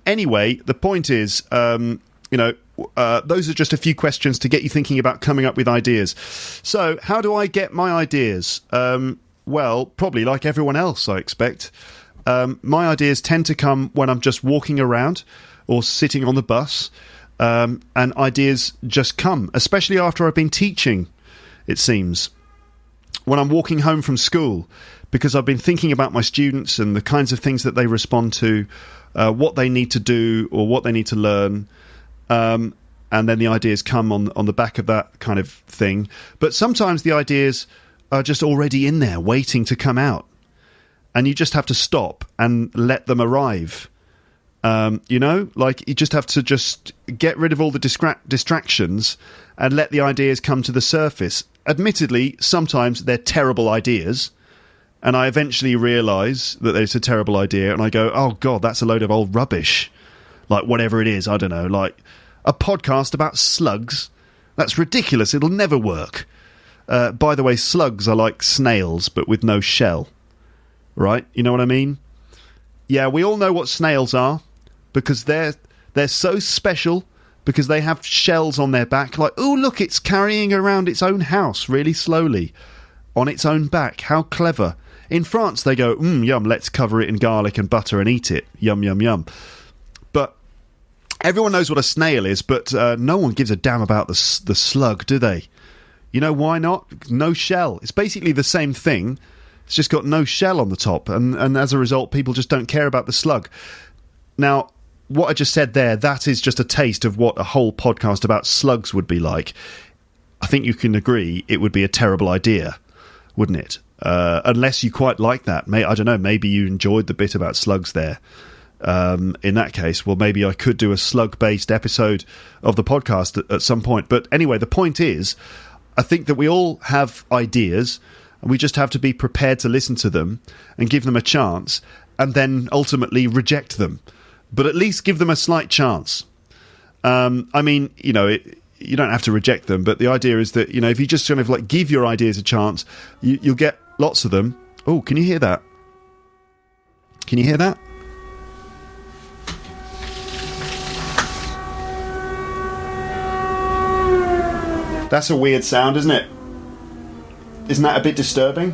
Anyway, the point is, those are just a few questions to get you thinking about coming up with ideas. So, how do I get my ideas? Well, probably like everyone else, I expect. My ideas tend to come when I'm just walking around or sitting on the bus, and ideas just come, especially after I've been teaching, it seems. When I'm walking home from school, because I've been thinking about my students and the kinds of things that they respond to, what they need to do or what they need to learn. And then the ideas come on the back of that kind of thing. But sometimes the ideas are just already in there, waiting to come out. And you just have to stop and let them arrive. Like you just have to just get rid of all the distractions and let the ideas come to the surface. Admittedly, sometimes they're terrible ideas. And I eventually realise that it's a terrible idea. And I go, oh, God, that's a load of old rubbish. Like, whatever it is, I don't know, like a podcast about slugs. That's ridiculous. It'll never work. By the way, slugs are like snails, but with no shell. Right? You know what I mean? Yeah, we all know what snails are, because they're so special, because they have shells on their back. Like, oh, look, it's carrying around its own house really slowly on its own back. How clever. In France, they go, yum, let's cover it in garlic and butter and eat it. Yum, yum, yum. But everyone knows what a snail is, but no one gives a damn about the slug, do they? You know why not? No shell. It's basically the same thing. It's just got no shell on the top, and as a result, people just don't care about the slug. Now, what I just said there, that is just a taste of what a whole podcast about slugs would be like. I think you can agree it would be a terrible idea, wouldn't it? Unless you quite like that. I don't know, maybe you enjoyed the bit about slugs there. In that case, well, maybe I could do a slug-based episode of the podcast at some point. But anyway, the point is, I think that we all have ideas, and we just have to be prepared to listen to them and give them a chance, and then ultimately reject them. But at least give them a slight chance. I mean, you know, you don't have to reject them, but the idea is that, you know, if you just kind of like give your ideas a chance, you'll get lots of them. Oh, can you hear that? Can you hear that? That's a weird sound, isn't it? Isn't that a bit disturbing?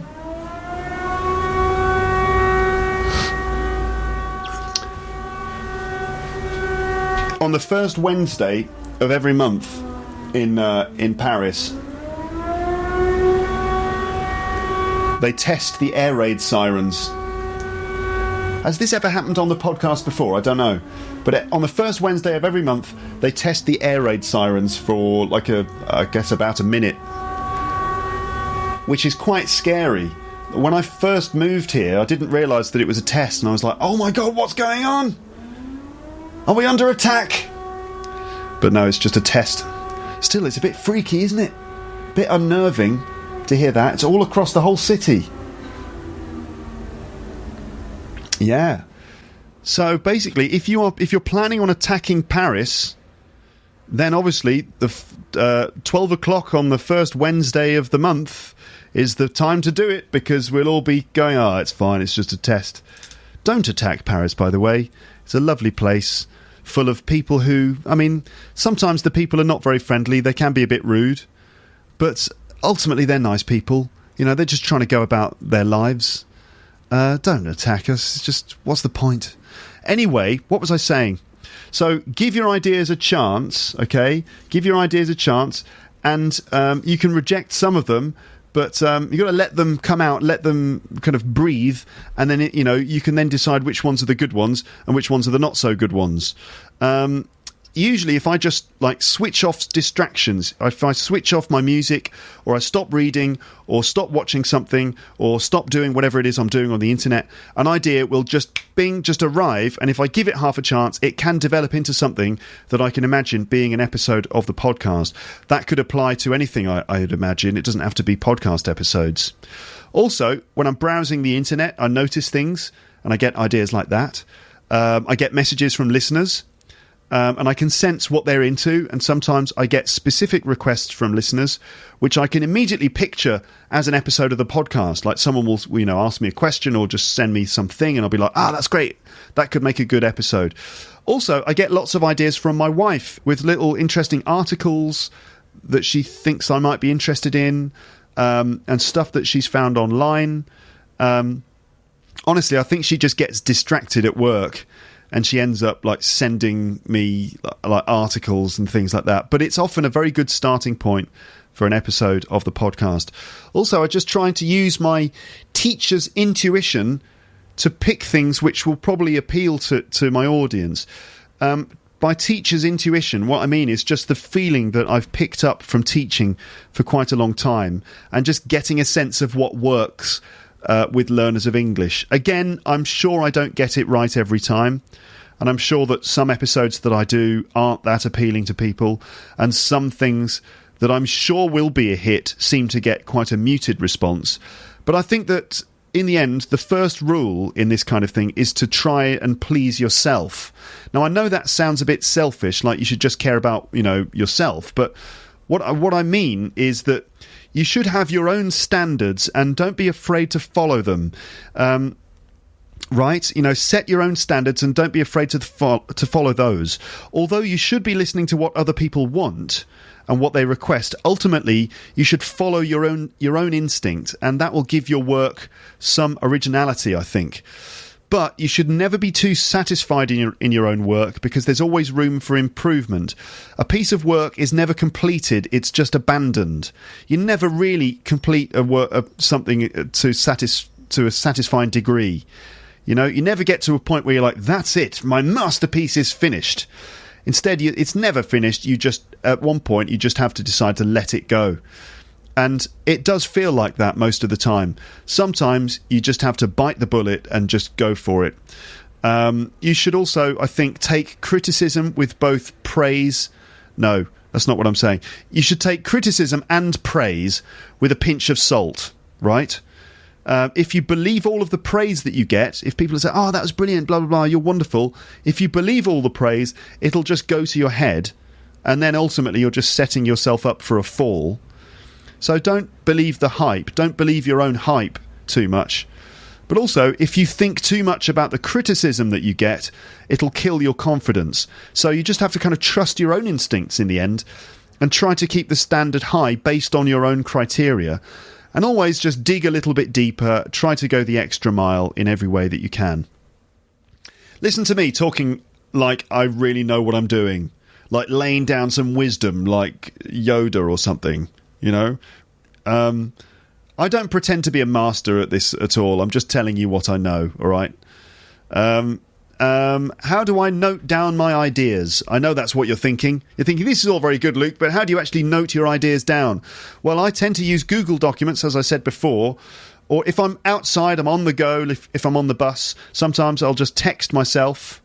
On the first Wednesday of every month in Paris, they test the air raid sirens. Has this ever happened on the podcast before? I don't know. But on the first Wednesday of every month, they test the air raid sirens for I guess about a minute. Which is quite scary. When I first moved here, I didn't realise that it was a test, and I was like, oh my god, what's going on? Are we under attack? But no, it's just a test. Still, it's a bit freaky, isn't it? A bit unnerving to hear that. It's all across the whole city. Yeah. So basically, if you're planning on attacking Paris, then obviously the 12 o'clock on the first Wednesday of the month is the time to do it, because we'll all be going, oh, it's fine, it's just a test. Don't attack Paris, by the way. It's a lovely place full of people who, I mean, sometimes the people are not very friendly. They can be a bit rude, but ultimately they're nice people. You know, they're just trying to go about their lives. Don't attack us. It's just, what's the point? Anyway, what was I saying? So give your ideas a chance, okay? Give your ideas a chance, and you can reject some of them, but you've got to let them come out, let them kind of breathe, and then, you know, you can then decide which ones are the good ones and which ones are the not so good ones. Usually, if I just like switch off distractions, if I switch off my music, or I stop reading, or stop watching something, or stop doing whatever it is I'm doing on the internet, an idea will just arrive, and if I give it half a chance, it can develop into something that I can imagine being an episode of the podcast. That could apply to anything, I'd imagine. It doesn't have to be podcast episodes. Also, when I'm browsing the internet, I notice things, and I get ideas like that. I get messages from listeners. And I can sense what they're into, and sometimes I get specific requests from listeners which I can immediately picture as an episode of the podcast. Like someone will, you know, ask me a question or just send me something, and I'll be like, that's great, that could make a good episode. Also, I get lots of ideas from my wife with little interesting articles that she thinks I might be interested in, and stuff that she's found online. Honestly, I think she just gets distracted at work, and she ends up like sending me like articles and things like that. But it's often a very good starting point for an episode of the podcast. Also, I'm just trying to use my teacher's intuition to pick things which will probably appeal to my audience. By teacher's intuition, what I mean is just the feeling that I've picked up from teaching for quite a long time, and just getting a sense of what works with learners of English. Again, I'm sure I don't get it right every time, and I'm sure that some episodes that I do aren't that appealing to people, and some things that I'm sure will be a hit seem to get quite a muted response. But I think that in the end, the first rule in this kind of thing is to try and please yourself. Now, I know that sounds a bit selfish, like you should just care about, you know, yourself, but what I mean is that you should have your own standards, and don't be afraid to follow them. Right? You know, set your own standards and don't be afraid to follow those. Although you should be listening to what other people want and what they request, ultimately you should follow your own instinct, and that will give your work some originality, I think. But you should never be too satisfied in your own work, because there's always room for improvement. A piece of work is never completed, it's just abandoned. You never really complete something to a satisfying degree. You know, you never get to a point where you're like, that's it, my masterpiece is finished. Instead, it's never finished. You just, at one point, you just have to decide to let it go. And it does feel like that most of the time. Sometimes you just have to bite the bullet and just go for it. You should also, I think, take criticism with both praise. No, that's not what I'm saying. You should take criticism and praise with a pinch of salt, right? If you believe all of the praise that you get, if people say, oh, that was brilliant, blah, blah, blah, you're wonderful. If you believe all the praise, it'll just go to your head. And then ultimately you're just setting yourself up for a fall. So don't believe the hype. Don't believe your own hype too much. But also, if you think too much about the criticism that you get, it'll kill your confidence. So you just have to kind of trust your own instincts in the end and try to keep the standard high based on your own criteria. And always just dig a little bit deeper, try to go the extra mile in every way that you can. Listen to me talking like I really know what I'm doing, like laying down some wisdom like Yoda or something, you know. I don't pretend to be a master at this at all. I'm just telling you what I know, all right? How do I note down my ideas? I know that's what you're thinking. You're thinking, this is all very good, Luke, but how do you actually note your ideas down? Well, I tend to use Google Documents, as I said before, or if I'm outside, I'm on the go, if I'm on the bus, sometimes I'll just text myself.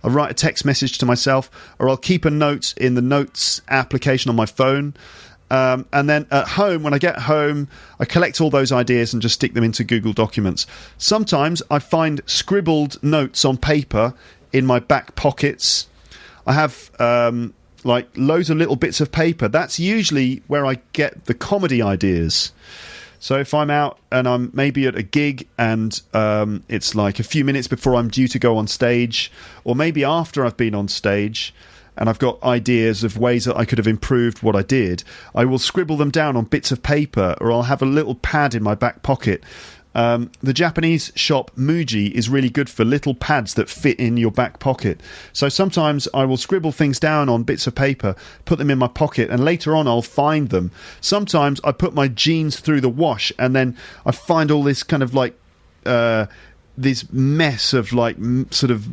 I'll write a text message to myself, or I'll keep a note in the Notes application on my phone. And then at home, when I get home, I collect all those ideas and just stick them into Google Documents. Sometimes I find scribbled notes on paper in my back pockets. I have like loads of little bits of paper. That's usually where I get the comedy ideas. So if I'm out and I'm maybe at a gig and it's like a few minutes before I'm due to go on stage, or maybe after I've been on stage, and I've got ideas of ways that I could have improved what I did, I will scribble them down on bits of paper, or I'll have a little pad in my back pocket. The Japanese shop Muji is really good for little pads that fit in your back pocket. So sometimes I will scribble things down on bits of paper, put them in my pocket, and later on I'll find them. Sometimes I put my jeans through the wash, and then I find all this kind of like this mess of like sort of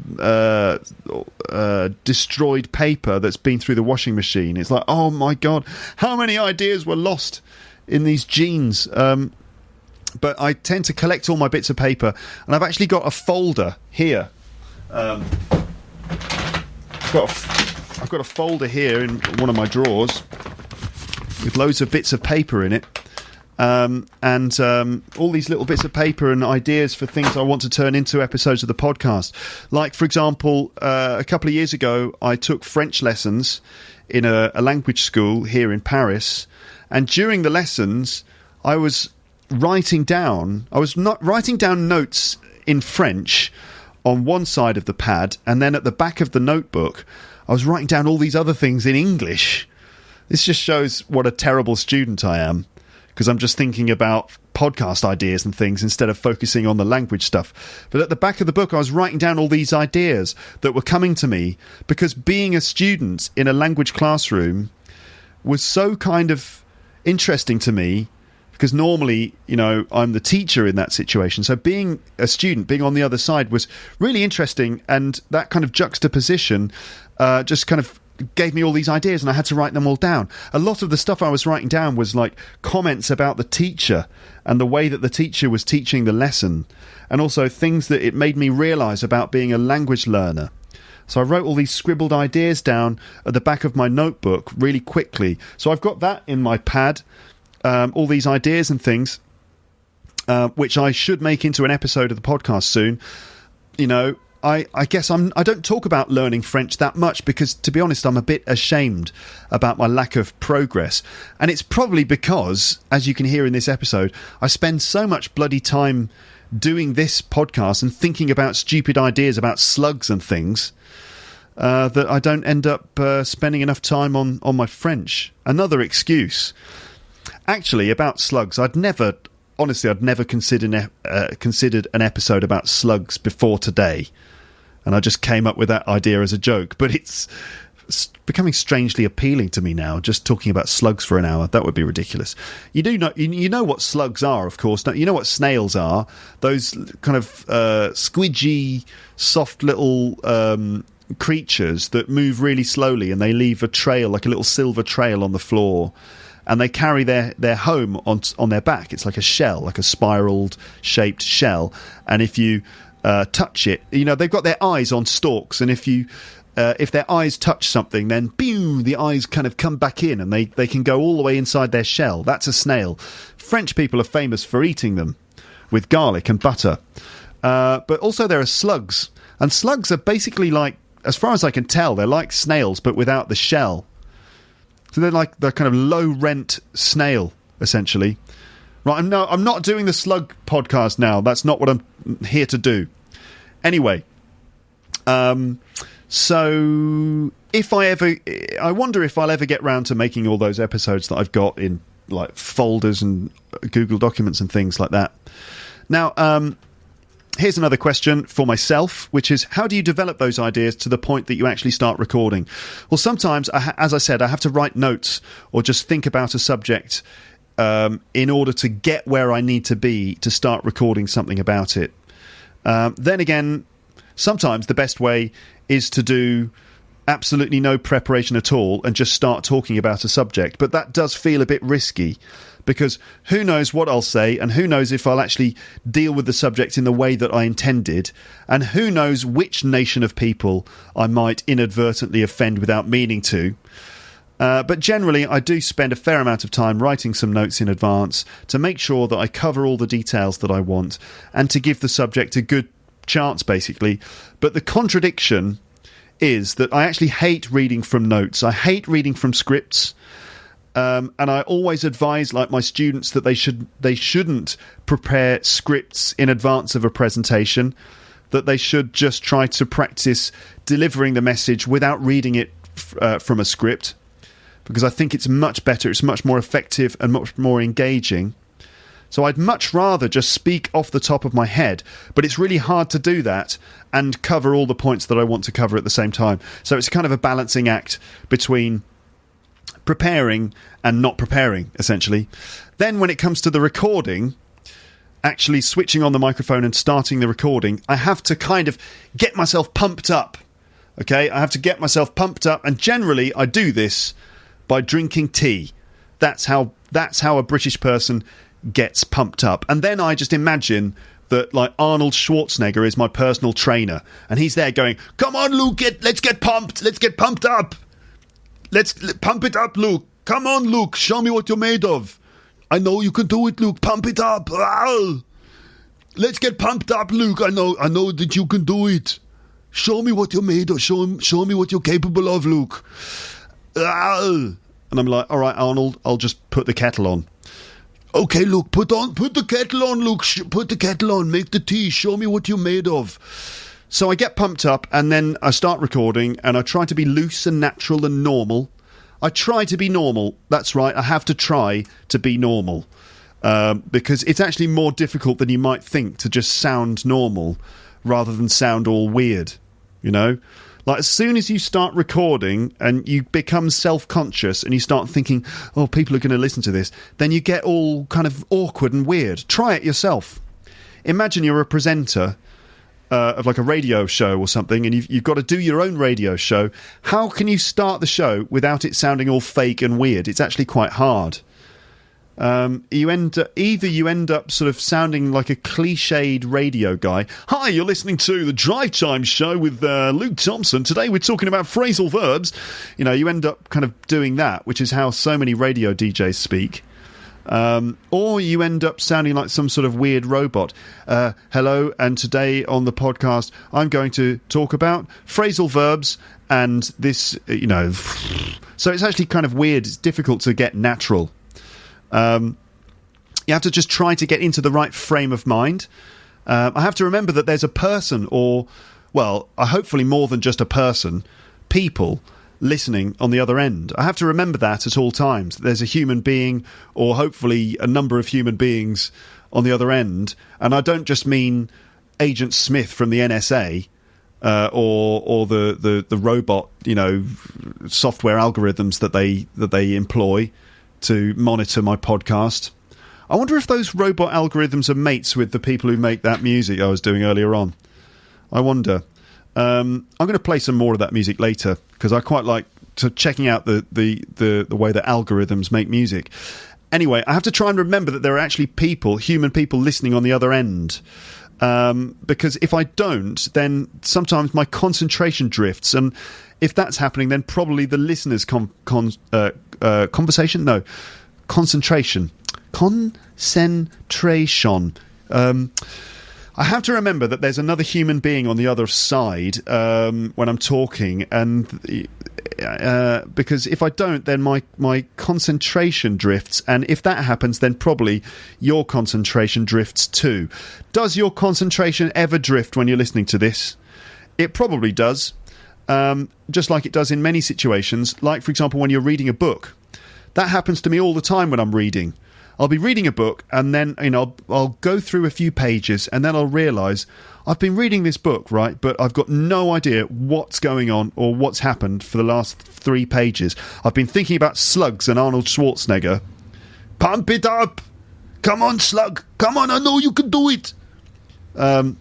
destroyed paper that's been through the washing machine. It's like, oh my God, how many ideas were lost in these jeans? But I tend to collect all my bits of paper, and I've actually got a folder here. I've got a folder here in one of my drawers with loads of bits of paper in it. And all these little bits of paper and ideas for things I want to turn into episodes of the podcast. Like, for example, a couple of years ago, I took French lessons in a language school here in Paris. And during the lessons, I was writing down notes in French on one side of the pad, and then at the back of the notebook, I was writing down all these other things in English. This just shows what a terrible student I am, because I'm just thinking about podcast ideas and things instead of focusing on the language stuff. But at the back of the book, I was writing down all these ideas that were coming to me, because being a student in a language classroom was so kind of interesting to me, because normally, you know, I'm the teacher in that situation. So being a student, being on the other side was really interesting. And that kind of juxtaposition just kind of gave me all these ideas, and I had to write them all down. A lot of the stuff I was writing down was like comments about the teacher and the way that the teacher was teaching the lesson, and also things that it made me realise about being a language learner. So I wrote all these scribbled ideas down at the back of my notebook really quickly. So I've got that in my pad, all these ideas and things, which I should make into an episode of the podcast soon. You know, I guess I don't talk about learning French that much because, to be honest, I'm a bit ashamed about my lack of progress. And it's probably because, as you can hear in this episode, I spend so much bloody time doing this podcast and thinking about stupid ideas about slugs and things that I don't end up spending enough time on my French. Another excuse. Actually, about slugs, I'd never considered an episode about slugs before today. And I just came up with that idea as a joke. But it's becoming strangely appealing to me now. Just talking about slugs for an hour, that would be ridiculous. You do know, you know what slugs are, of course. You know what snails are? Those kind of squidgy, soft little creatures that move really slowly, and they leave a trail, like a little silver trail on the floor, and they carry their home on their back. It's like a shell, like a spiraled shaped shell, and if you touch it, you know, they've got their eyes on stalks, and if their eyes touch something, then boom, the eyes kind of come back in, and they can go all the way inside their shell. That's a snail. French people are famous for eating them with garlic and butter. But also there are slugs, and slugs are basically like, as far as I can tell, they're like snails but without the shell. So they're kind of low rent snail, essentially. Right, I'm not doing the slug podcast now. That's not what I'm here to do. Anyway, so I wonder if I'll ever get round to making all those episodes that I've got in like folders and Google Documents and things like that. Now, here's another question for myself, which is, how do you develop those ideas to the point that you actually start recording? Well, sometimes, as I said, I have to write notes or just think about a subject in order to get where I need to be to start recording something about it. Then again, sometimes the best way is to do absolutely no preparation at all and just start talking about a subject. But that does feel a bit risky, because who knows what I'll say, and who knows if I'll actually deal with the subject in the way that I intended, and who knows which nation of people I might inadvertently offend without meaning to. But generally, I do spend a fair amount of time writing some notes in advance to make sure that I cover all the details that I want and to give the subject a good chance, basically. But the contradiction is that I actually hate reading from notes. I hate reading from scripts. And I always advise, like, my students that they shouldn't prepare scripts in advance of a presentation, that they should just try to practice delivering the message without reading it from a script, because I think it's much better, it's much more effective and much more engaging. So I'd much rather just speak off the top of my head, but it's really hard to do that and cover all the points that I want to cover at the same time. So it's kind of a balancing act between preparing and not preparing, essentially. Then when it comes to the recording, actually switching on the microphone and starting the recording, I have to kind of get myself pumped up. Okay, I have to get myself pumped up, and generally I do this by drinking tea. That's how a British person gets pumped up. And then I just imagine that, like, Arnold Schwarzenegger is my personal trainer, and he's there going, "Come on, Luke, let's get pumped up. Let's pump it up, Luke. Come on, Luke, show me what you're made of. I know you can do it, Luke. Pump it up. Ow. Let's get pumped up, Luke. I know that you can do it. Show me what you're made of. Show me what you're capable of, Luke." Ow. And I'm like, "All right, Arnold, I'll just put the kettle on." "Okay, Luke, put the kettle on, Luke. Put the kettle on. Make the tea. Show me what you're made of." So I get pumped up, and then I start recording, and I try to be loose and natural and normal. I try to be normal. That's right. I have to try to be normal, because it's actually more difficult than you might think to just sound normal rather than sound all weird, you know? Like, as soon as you start recording and you become self-conscious and you start thinking, "Oh, people are going to listen to this," then you get all kind of awkward and weird. Try it yourself. Imagine you're a presenter of like a radio show or something, and you've got to do your own radio show. How can you start the show without it sounding all fake and weird? It's actually quite hard. You end up sort of sounding like a cliched radio guy. "Hi, you're listening to the Drive Time Show with Luke Thompson. Today we're talking about phrasal verbs." You know, you end up kind of doing that, which is how so many radio DJs speak. Or you end up sounding like some sort of weird robot. "Hello, and today on the podcast, I'm going to talk about phrasal verbs and this," you know. So it's actually kind of weird. It's difficult to get natural. You have to just try to get into the right frame of mind. I have to remember that there's a person, or, well, hopefully more than just a person, people listening on the other end. I have to remember that at all times. There's a human being, or hopefully a number of human beings on the other end. And I don't just mean Agent Smith from the NSA, or the robot, software algorithms that they employ to monitor my podcast. I wonder if those robot algorithms are mates with the people who make that music I was doing earlier on. I wonder. I'm going to play some more of that music later because I quite like checking out the way that algorithms make music. Anyway, I have to try and remember that there are actually human people listening on the other end. Because if I don't, then sometimes my concentration drifts, and if that's happening, then probably the listener's concentration. I have to remember that there's another human being on the other side when I'm talking, and because if I don't, then my concentration drifts, and if that happens, then probably your concentration drifts too. Does your concentration ever drift when you're listening to this? It probably does, just like it does in many situations, like, for example, when you're reading a book. That happens to me all the time when I'm reading. I'll be reading a book, and then I'll go through a few pages, and then I'll realise I've been reading this book, right, but I've got no idea what's going on or what's happened for the last 3 pages. I've been thinking about slugs and Arnold Schwarzenegger. Pump it up! Come on, slug! Come on, I know you can do it! Come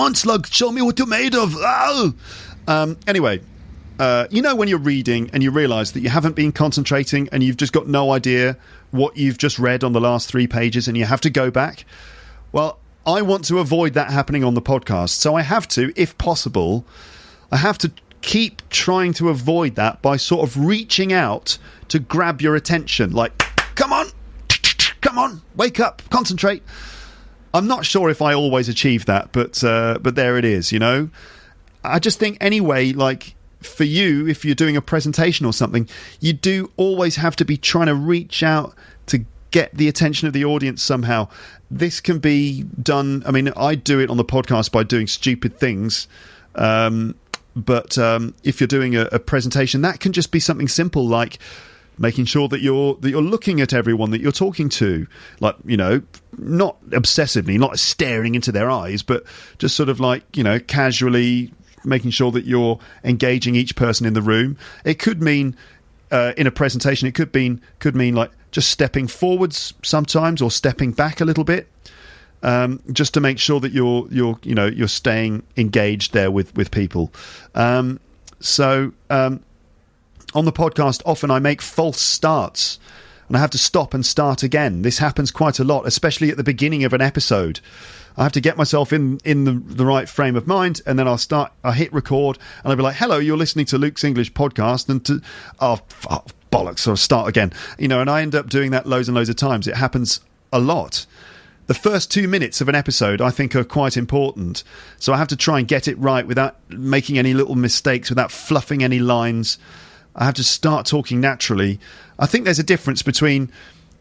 on, slug, show me what you're made of! Anyway... when you're reading and you realise that you haven't been concentrating and you've just got no idea what you've just read on the last 3 pages and you have to go back, well, I want to avoid that happening on the podcast. So I have to, if possible, I have to keep trying to avoid that by sort of reaching out to grab your attention. Like, come on, wake up, concentrate. I'm not sure if I always achieve that, but there it is, I just think anyway, like, for you, if you're doing a presentation or something, you do always have to be trying to reach out to get the attention of the audience somehow. This can be done, I mean, I do it on the podcast by doing stupid things, but if you're doing a presentation, that can just be something simple, like making sure that you're looking at everyone that you're talking to, like, not obsessively, not staring into their eyes, but just sort of like, casually making sure that you're engaging each person in the room. It could mean in a presentation, it could mean like just stepping forwards sometimes or stepping back a little bit, just to make sure that you're staying engaged there with people. So on the podcast, often I make false starts and I have to stop and start again. This happens quite a lot, especially at the beginning of an episode. I have to get myself in the right frame of mind, and then I'll hit record, and I'll be like, hello, you're listening to Luke's English podcast, and bollocks, so I'll start again. And I end up doing that loads and loads of times. It happens a lot. The first 2 minutes of an episode, I think, are quite important, so I have to try and get it right without making any little mistakes, without fluffing any lines. I have to start talking naturally. I think there's a difference between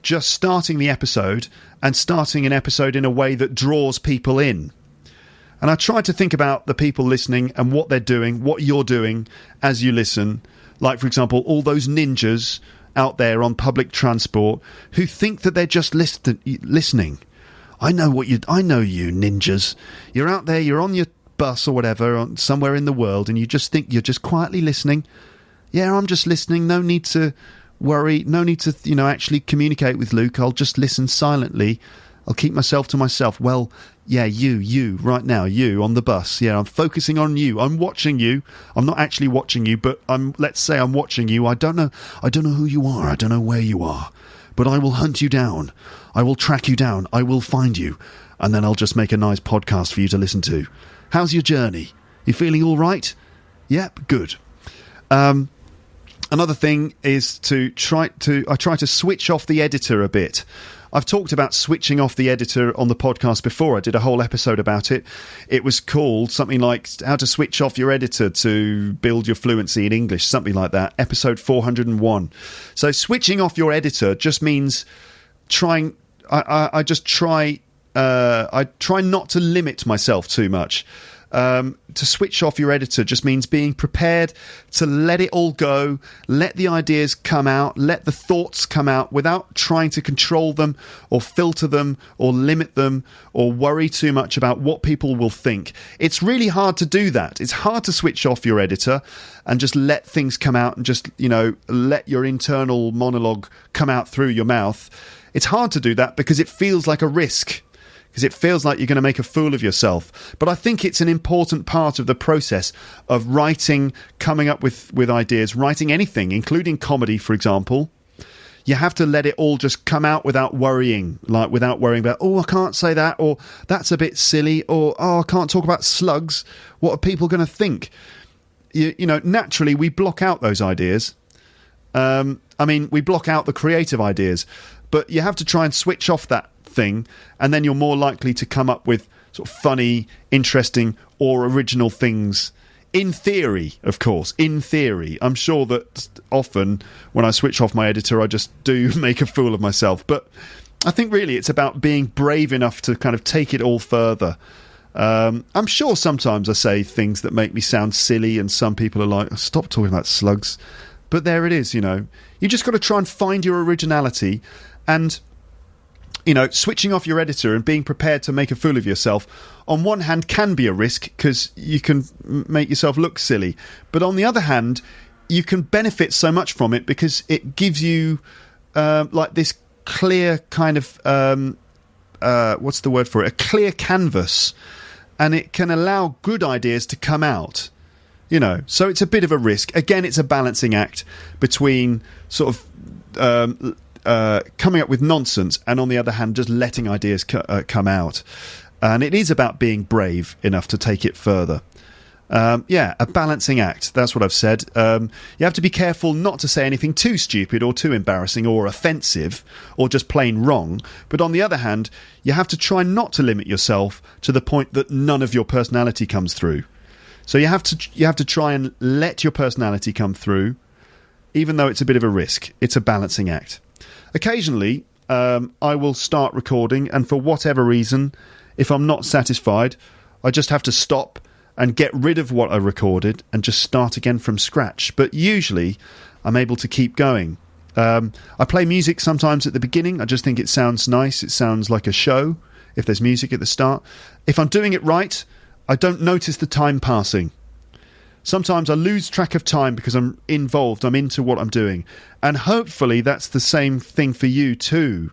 just starting the episode and starting an episode in a way that draws people in. And I try to think about the people listening and what they're doing, what you're doing as you listen. Like, for example, all those ninjas out there on public transport who think that they're just listening. I know you ninjas. You're out there, you're on your bus or whatever, somewhere in the world, and you just think you're just quietly listening. Yeah, I'm just listening. No need to worry. No need to, actually communicate with Luke. I'll just listen silently. I'll keep myself to myself. Well, yeah, you right now, you on the bus. Yeah, I'm focusing on you. I'm watching you. I'm not actually watching you, but let's say I'm watching you. I don't know who you are. I don't know where you are, but I will hunt you down. I will track you down. I will find you, and then I'll just make a nice podcast for you to listen to. How's your journey? You feeling all right? Yep, good. Another thing is I try to switch off the editor a bit. I've talked about switching off the editor on the podcast before. I did a whole episode about it. It was called something like How to Switch Off Your Editor to Build Your Fluency in English, something like that, episode 401. So switching off your editor just means I try not to limit myself too much. To switch off your editor just means being prepared to let it all go, let the ideas come out, let the thoughts come out without trying to control them or filter them or limit them or worry too much about what people will think. It's really hard to do that. It's hard to switch off your editor and just let things come out and just, let your internal monologue come out through your mouth. It's hard to do that because it feels like a risk. Because it feels like you're going to make a fool of yourself. But I think it's an important part of the process of writing, coming up with ideas, writing anything, including comedy, for example. You have to let it all just come out without worrying, without worrying about, I can't say that, or that's a bit silly, or, I can't talk about slugs. What are people going to think? Naturally, we block out those ideas. We block out the creative ideas. But you have to try and switch off that thing, and then you're more likely to come up with sort of funny, interesting, or original things. In theory, of course, in theory. I'm sure that often when I switch off my editor, I just do make a fool of myself. But I think really it's about being brave enough to kind of take it all further. I'm sure sometimes I say things that make me sound silly, and some people are like, stop talking about slugs. But there it is, You just got to try and find your originality, and switching off your editor and being prepared to make a fool of yourself, on one hand, can be a risk because you can make yourself look silly. But on the other hand, you can benefit so much from it because it gives you this clear kind of, what's the word for it? A clear canvas. And it can allow good ideas to come out. So it's a bit of a risk. Again, it's a balancing act between sort of coming up with nonsense and, on the other hand, just letting ideas come out. And it is about being brave enough to take it further. A balancing act. That's what I've said. You have to be careful not to say anything too stupid or too embarrassing or offensive or just plain wrong. But on the other hand, you have to try not to limit yourself to the point that none of your personality comes through. So you have to try and let your personality come through, even though it's a bit of a risk. It's a balancing act. Occasionally, I will start recording, and for whatever reason, if I'm not satisfied, I just have to stop and get rid of what I recorded and just start again from scratch. But usually, I'm able to keep going. I play music sometimes at the beginning. I just think it sounds nice. It sounds like a show if there's music at the start. If I'm doing it right, I don't notice the time passing. Sometimes I lose track of time because I'm involved, I'm into what I'm doing. And hopefully that's the same thing for you too.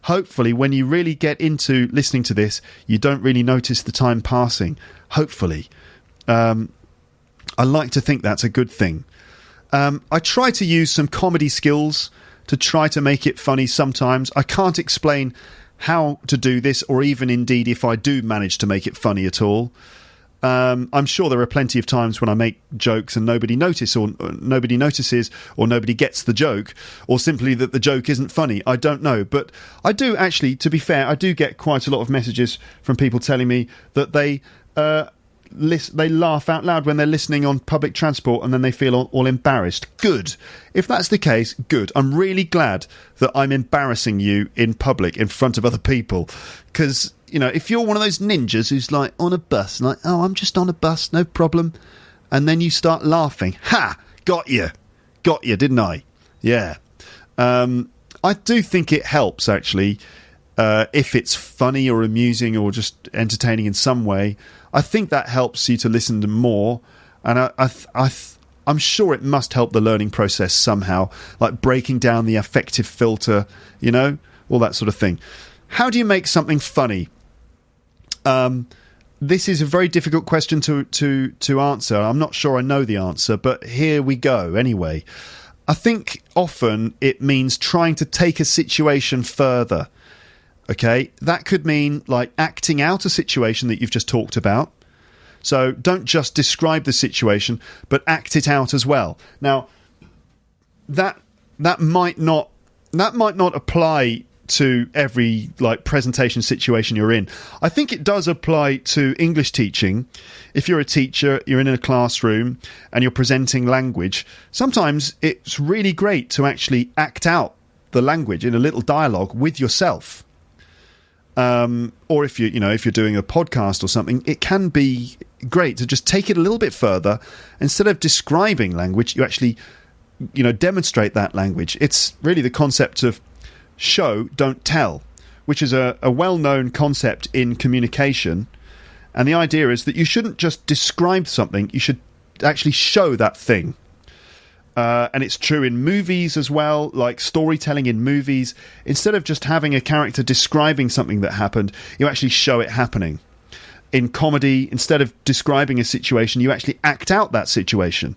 Hopefully when you really get into listening to this, you don't really notice the time passing. Hopefully. I like to think that's a good thing. I try to use some comedy skills to try to make it funny sometimes. I can't explain how to do this, or even indeed if I do manage to make it funny at all. I'm sure there are plenty of times when I make jokes and nobody notices, or nobody gets the joke, or simply that the joke isn't funny. I don't know. But I do actually, to be fair, I do get quite a lot of messages from people telling me that they laugh out loud when they're listening on public transport, and then they feel all embarrassed. Good. If that's the case, good. I'm really glad that I'm embarrassing you in public in front of other people, because if you're one of those ninjas who's like on a bus, like, oh, I'm just on a bus, no problem, and then you start laughing, got you, didn't I? Yeah. I do think it helps actually, if it's funny or amusing or just entertaining in some way. I think that helps you to listen to more, and I'm sure it must help the learning process somehow, like breaking down the affective filter, all that sort of thing. How do you make something funny? This is a very difficult question to answer. I'm not sure I know the answer, but here we go anyway. I think often it means trying to take a situation further. Okay, that could mean like acting out a situation that you've just talked about. So don't just describe the situation, but act it out as well. Now, that might not apply to every presentation situation you're in. I think it does apply to English teaching. If you're a teacher, you're in a classroom and you're presenting language, sometimes it's really great to actually act out the language in a little dialogue with yourself. Or if if you're doing a podcast or something, it can be great to just take it a little bit further. Instead of describing language, you actually demonstrate that language. It's really the concept of show, don't tell, which is a well-known concept in communication. And the idea is that you shouldn't just describe something, you should actually show that thing. And it's true in movies as well, like storytelling in movies. Instead of just having a character describing something that happened, you actually show it happening. In comedy, instead of describing a situation, you actually act out that situation.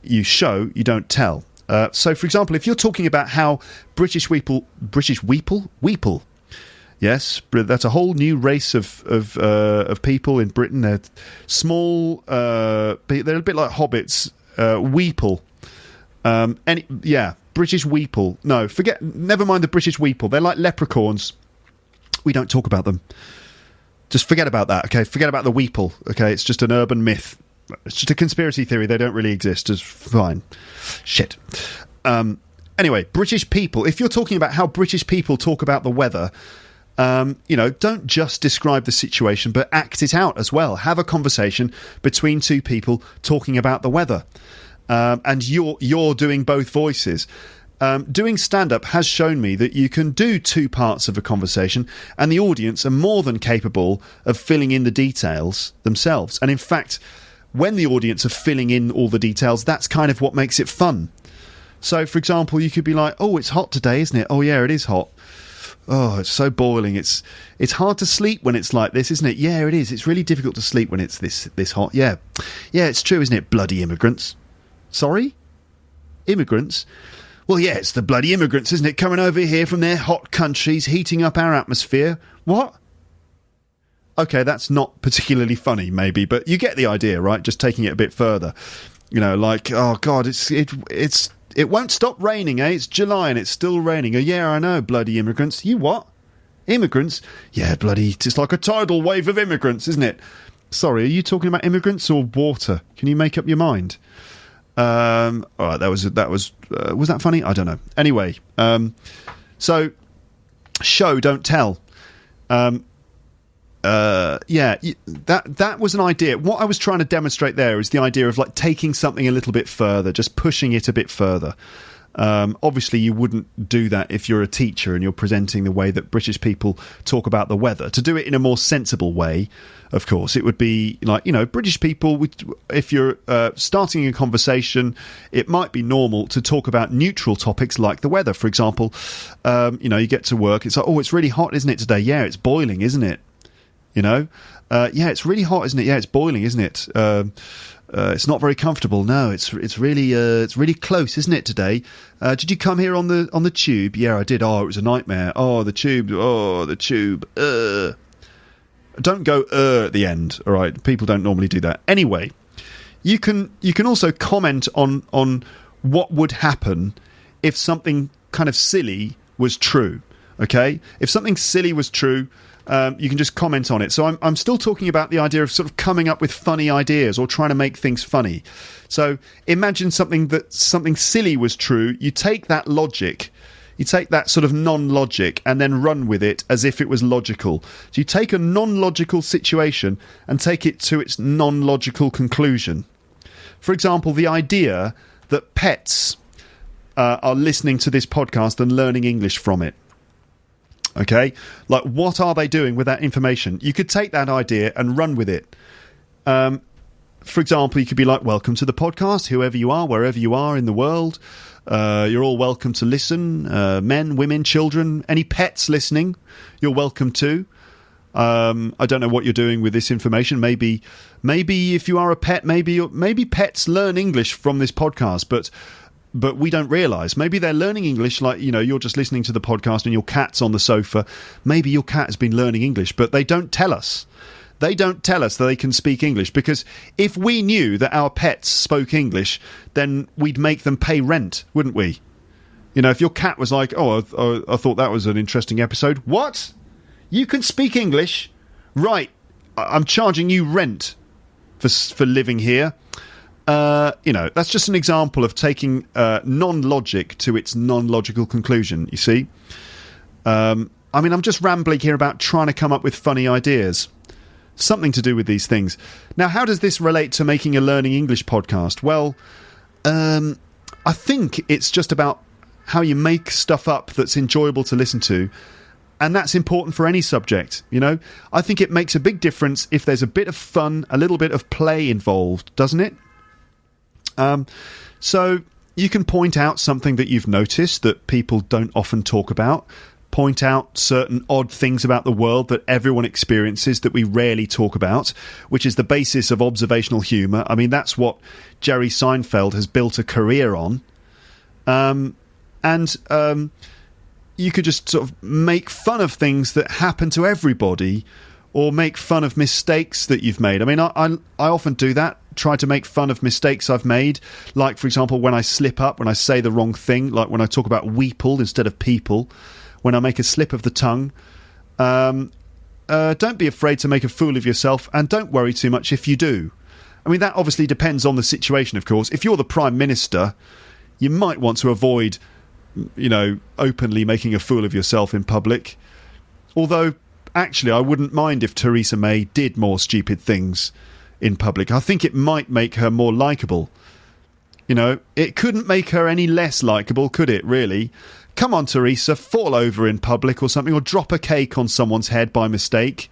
You show, you don't tell. So, for example, if you're talking about how British weeple, yes, that's a whole new race of people in Britain. They're small, they're a bit like hobbits, weeple. British weeple. No, never mind the British weeple. They're like leprechauns. We don't talk about them. Just forget about that, okay? Forget about the weeple, okay? It's just an urban myth. It's just a conspiracy theory. They don't really exist. It's fine. Shit. Anyway, British people. If you're talking about how British people talk about the weather, don't just describe the situation, but act it out as well. Have a conversation between two people talking about the weather. And you're doing both voices. Doing stand-up has shown me that you can do two parts of a conversation and the audience are more than capable of filling in the details themselves. And in fact, when the audience are filling in all the details, that's kind of what makes it fun. So, for example, you could be like, oh, it's hot today, isn't it? Oh, yeah, it is hot. Oh, it's so boiling. It's hard to sleep when it's like this, isn't it? Yeah, it is. It's really difficult to sleep when it's this hot. Yeah, it's true, isn't it? Bloody immigrants. Sorry? Immigrants? Well, yeah, it's the bloody immigrants, isn't it? Coming over here from their hot countries, heating up our atmosphere. What? Okay, that's not particularly funny, maybe, but you get the idea, right? Just taking it a bit further. Like, oh, God, it won't stop raining, eh? It's July and it's still raining. Oh, yeah, I know, bloody immigrants. You what? Immigrants? Yeah, bloody, it's like a tidal wave of immigrants, isn't it? Sorry, are you talking about immigrants or water? Can you make up your mind? All right, was that funny? I don't know. Anyway, so show, don't tell. That was an idea. What I was trying to demonstrate there is the idea of like taking something a little bit further, just pushing it a bit further. Obviously, you wouldn't do that if you're a teacher and you're presenting the way that British people talk about the weather. To do it in a more sensible way, of course, it would be like, British people, if you're starting a conversation, it might be normal to talk about neutral topics like the weather. For example, you get to work, it's like, oh, it's really hot, isn't it, today? Yeah, it's boiling, isn't it? Yeah, it's really hot, isn't it? Yeah, it's boiling, isn't it? It's not very comfortable. No, it's really close, isn't it, today? Did you come here on the tube? Yeah, I did. Oh, it was a nightmare. Oh, the tube. Don't go at the end. All right, people don't normally do that. Anyway, you can also comment on what would happen if something kind of silly was true. Okay, if something silly was true. You can just comment on it. So I'm still talking about the idea of sort of coming up with funny ideas or trying to make things funny. So imagine something silly was true. You take that logic, you take that sort of non-logic and then run with it as if it was logical. So you take a non-logical situation and take it to its non-logical conclusion. For example, the idea that pets are listening to this podcast and learning English from it. Okay, like what are they doing with that information? You could take that idea and run with it. For example, you could be like, welcome to the podcast, whoever you are, wherever you are in the world. You're all welcome to listen. Men, women, children, any pets listening, you're welcome to. I don't know what you're doing with this information. Maybe if you are a pet, maybe pets learn English from this podcast, but we don't realise. Maybe they're learning English like, you're just listening to the podcast and your cat's on the sofa. Maybe your cat has been learning English, but they don't tell us. They don't tell us that they can speak English, because if we knew that our pets spoke English, then we'd make them pay rent, wouldn't we? If your cat was like, oh, I thought that was an interesting episode. What? You can speak English? Right. I'm charging you rent for living here. That's just an example of taking non-logic to its non-logical conclusion, you see. I mean, I'm just rambling here about trying to come up with funny ideas. Something to do with these things. Now, how does this relate to making a learning English podcast? Well, I think it's just about how you make stuff up that's enjoyable to listen to. And that's important for any subject, you know. I think it makes a big difference if there's a bit of fun, a little bit of play involved, doesn't it? So you can point out something that you've noticed that people don't often talk about. Point out certain odd things about the world that everyone experiences that we rarely talk about, which is the basis of observational humour. I mean, that's what Jerry Seinfeld has built a career on. You could just sort of make fun of things that happen to everybody, or make fun of mistakes that you've made. I mean, I often do that, try to make fun of mistakes I've made. Like, for example, when I slip up, when I say the wrong thing, like when I talk about weeple instead of people, when I make a slip of the tongue. Don't be afraid to make a fool of yourself, and don't worry too much if you do. I mean, that obviously depends on the situation, of course. If you're the Prime Minister, you might want to avoid, you know, openly making a fool of yourself in public. Although, actually, I wouldn't mind if Theresa May did more stupid things in public. I think it might make her more likeable. You know, it couldn't make her any less likeable, could it, really? Come on, Theresa, fall over in public or something, or drop a cake on someone's head by mistake.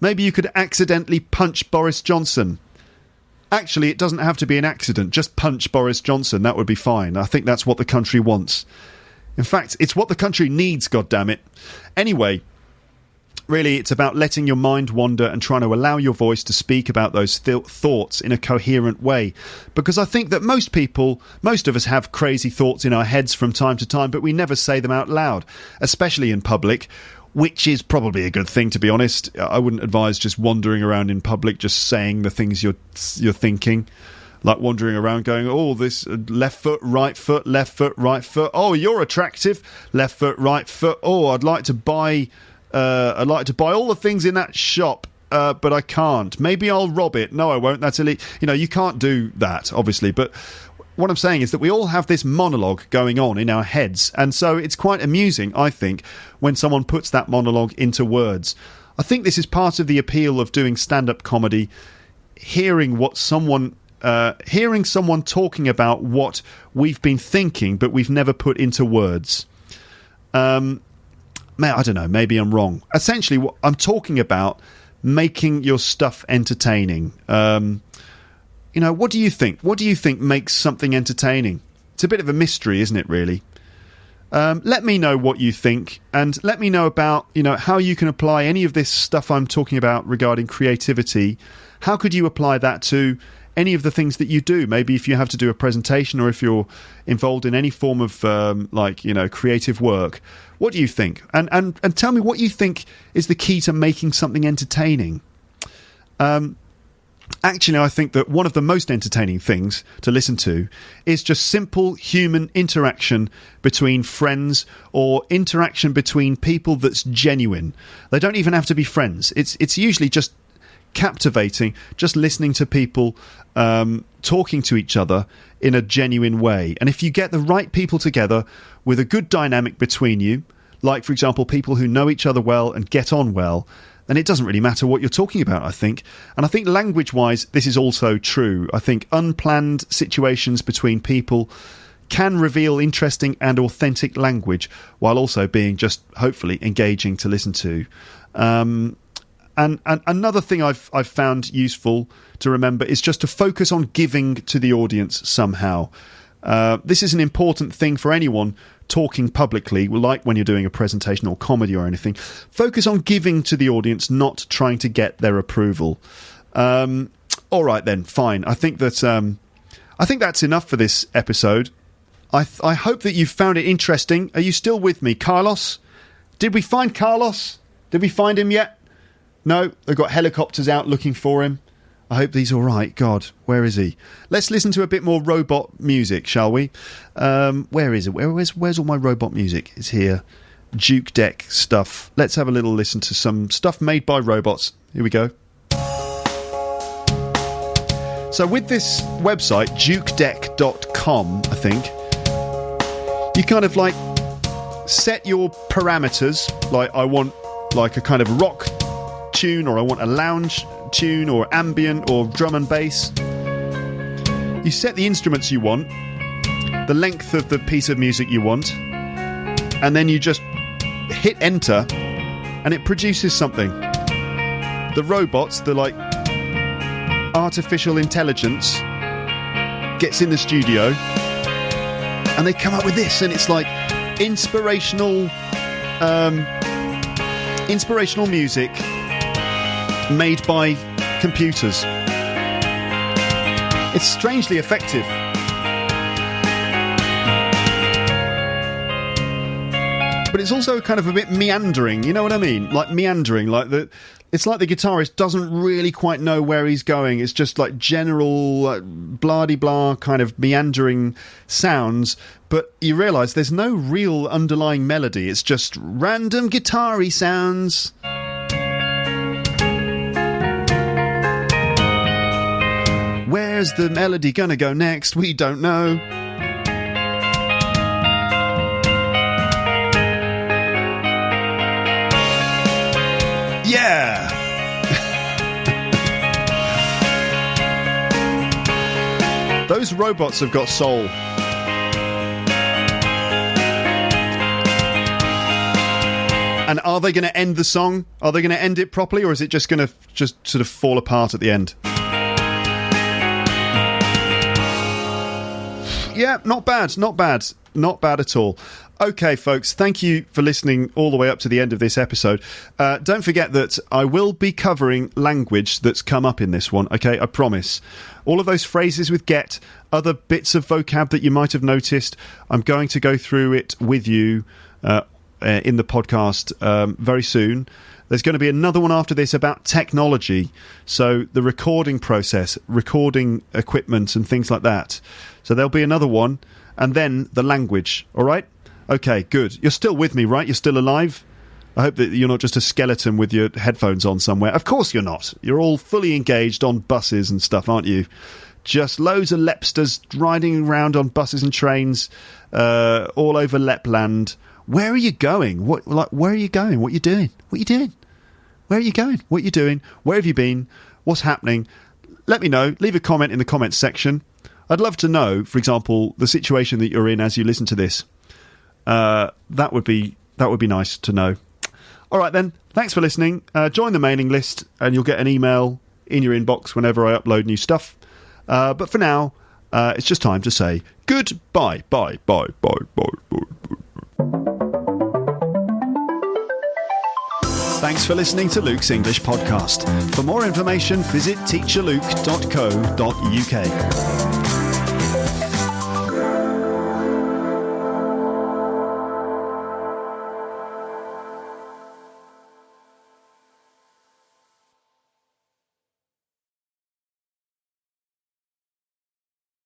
Maybe you could accidentally punch Boris Johnson. Actually, it doesn't have to be an accident. Just punch Boris Johnson. That would be fine. I think that's what the country wants. In fact, it's what the country needs, goddammit. Anyway, really, it's about letting your mind wander and trying to allow your voice to speak about those thoughts in a coherent way. Because I think that most of us have crazy thoughts in our heads from time to time, but we never say them out loud, especially in public, which is probably a good thing, to be honest. I wouldn't advise just wandering around in public, just saying the things you're thinking. Like wandering around going, oh, this left foot, right foot, left foot, right foot. Oh, you're attractive. Left foot, right foot. Oh, I'd like to buy all the things in that shop, but I can't. Maybe I'll rob it. No, I won't. That's illegal. You know, you can't do that, obviously. But what I'm saying is that we all have this monologue going on in our heads. And so it's quite amusing, I think, when someone puts that monologue into words. I think this is part of the appeal of doing stand-up comedy, hearing someone talking about what we've been thinking, but we've never put into words. I don't know, maybe I'm wrong. Essentially, what I'm talking about, making your stuff entertaining. You know, what do you think? What do you think makes something entertaining? It's a bit of a mystery, isn't it, really? Let me know what you think, and let me know about, you know, how you can apply any of this stuff I'm talking about regarding creativity. How could you apply that to any of the things that you do? Maybe if you have to do a presentation, or if you're involved in any form of creative work. What do you think? And tell me what you think is the key to making something entertaining. Actually, I think that one of the most entertaining things to listen to is just simple human interaction between friends, or interaction between people that's genuine. They don't even have to be friends. It's usually just captivating, just listening to people talking to each other in a genuine way. And if you get the right people together with a good dynamic between you, like, for example, people who know each other well and get on well, then it doesn't really matter what you're talking about, I think. And I think language-wise, this is also true. I think unplanned situations between people can reveal interesting and authentic language, while also being just, hopefully, engaging to listen to. And another thing I've found useful to remember is just to focus on giving to the audience somehow. This is an important thing for anyone talking publicly, like when you're doing a presentation or comedy or anything. Focus on giving to the audience, not trying to get their approval. All right then, fine. I think that's enough for this episode. I hope that you found it interesting. Are you still with me, Carlos? Did we find Carlos? Did we find him yet? No, they've got helicopters out looking for him. I hope he's all right. God, where is he? Let's listen to a bit more robot music, shall we? Where is it? Where's all my robot music? It's here. Juke Deck stuff. Let's have a little listen to some stuff made by robots. Here we go. So with this website, jukedeck.com, I think, you kind of like set your parameters. Like, I want like a kind of rock tune, or I want a lounge tune, or ambient, or drum and bass. You set the instruments you want, the length of the piece of music you want, and then you just hit enter and it produces something. The robots, the like artificial intelligence, gets in the studio and they come up with this, and it's like inspirational music made by computers. It's strangely effective. But it's also kind of a bit meandering, you know what I mean? Like meandering, it's like the guitarist doesn't really quite know where he's going. It's just like general blah-de-blah kind of meandering sounds, but you realise there's no real underlying melody. It's just random guitar-y sounds. Where's the melody gonna go next? We don't know. Yeah! Those robots have got soul. And are they going to end the song? Are they going to end it properly, or is it just going to just sort of fall apart at the end? Yeah, not bad at all. Okay, folks, thank you for listening all the way up to the end of this episode. Don't forget that I will be covering language that's come up in this one, okay? I promise. All of those phrases with get, other bits of vocab that you might have noticed, I'm going to go through it with you in the podcast very soon. There's going to be another one after this about technology, so the recording process, recording equipment and things like that. So there'll be another one, and then the language, all right? Okay, good. You're still with me, right? You're still alive? I hope that you're not just a skeleton with your headphones on somewhere. Of course you're not. You're all fully engaged on buses and stuff, aren't you? Just loads of Lepsters riding around on buses and trains all over Lepland. Where are you going? Where are you going? What are you doing? What are you doing? Where are you going? What are you doing? Where have you been? What's happening? Let me know. Leave a comment in the comments section. I'd love to know, for example, the situation that you're in as you listen to this. That would be nice to know. All right then, thanks for listening. Join the mailing list and you'll get an email in your inbox whenever I upload new stuff. But for now, it's just time to say goodbye. Bye. Thanks for listening to Luke's English Podcast. For more information, visit teacherluke.co.uk.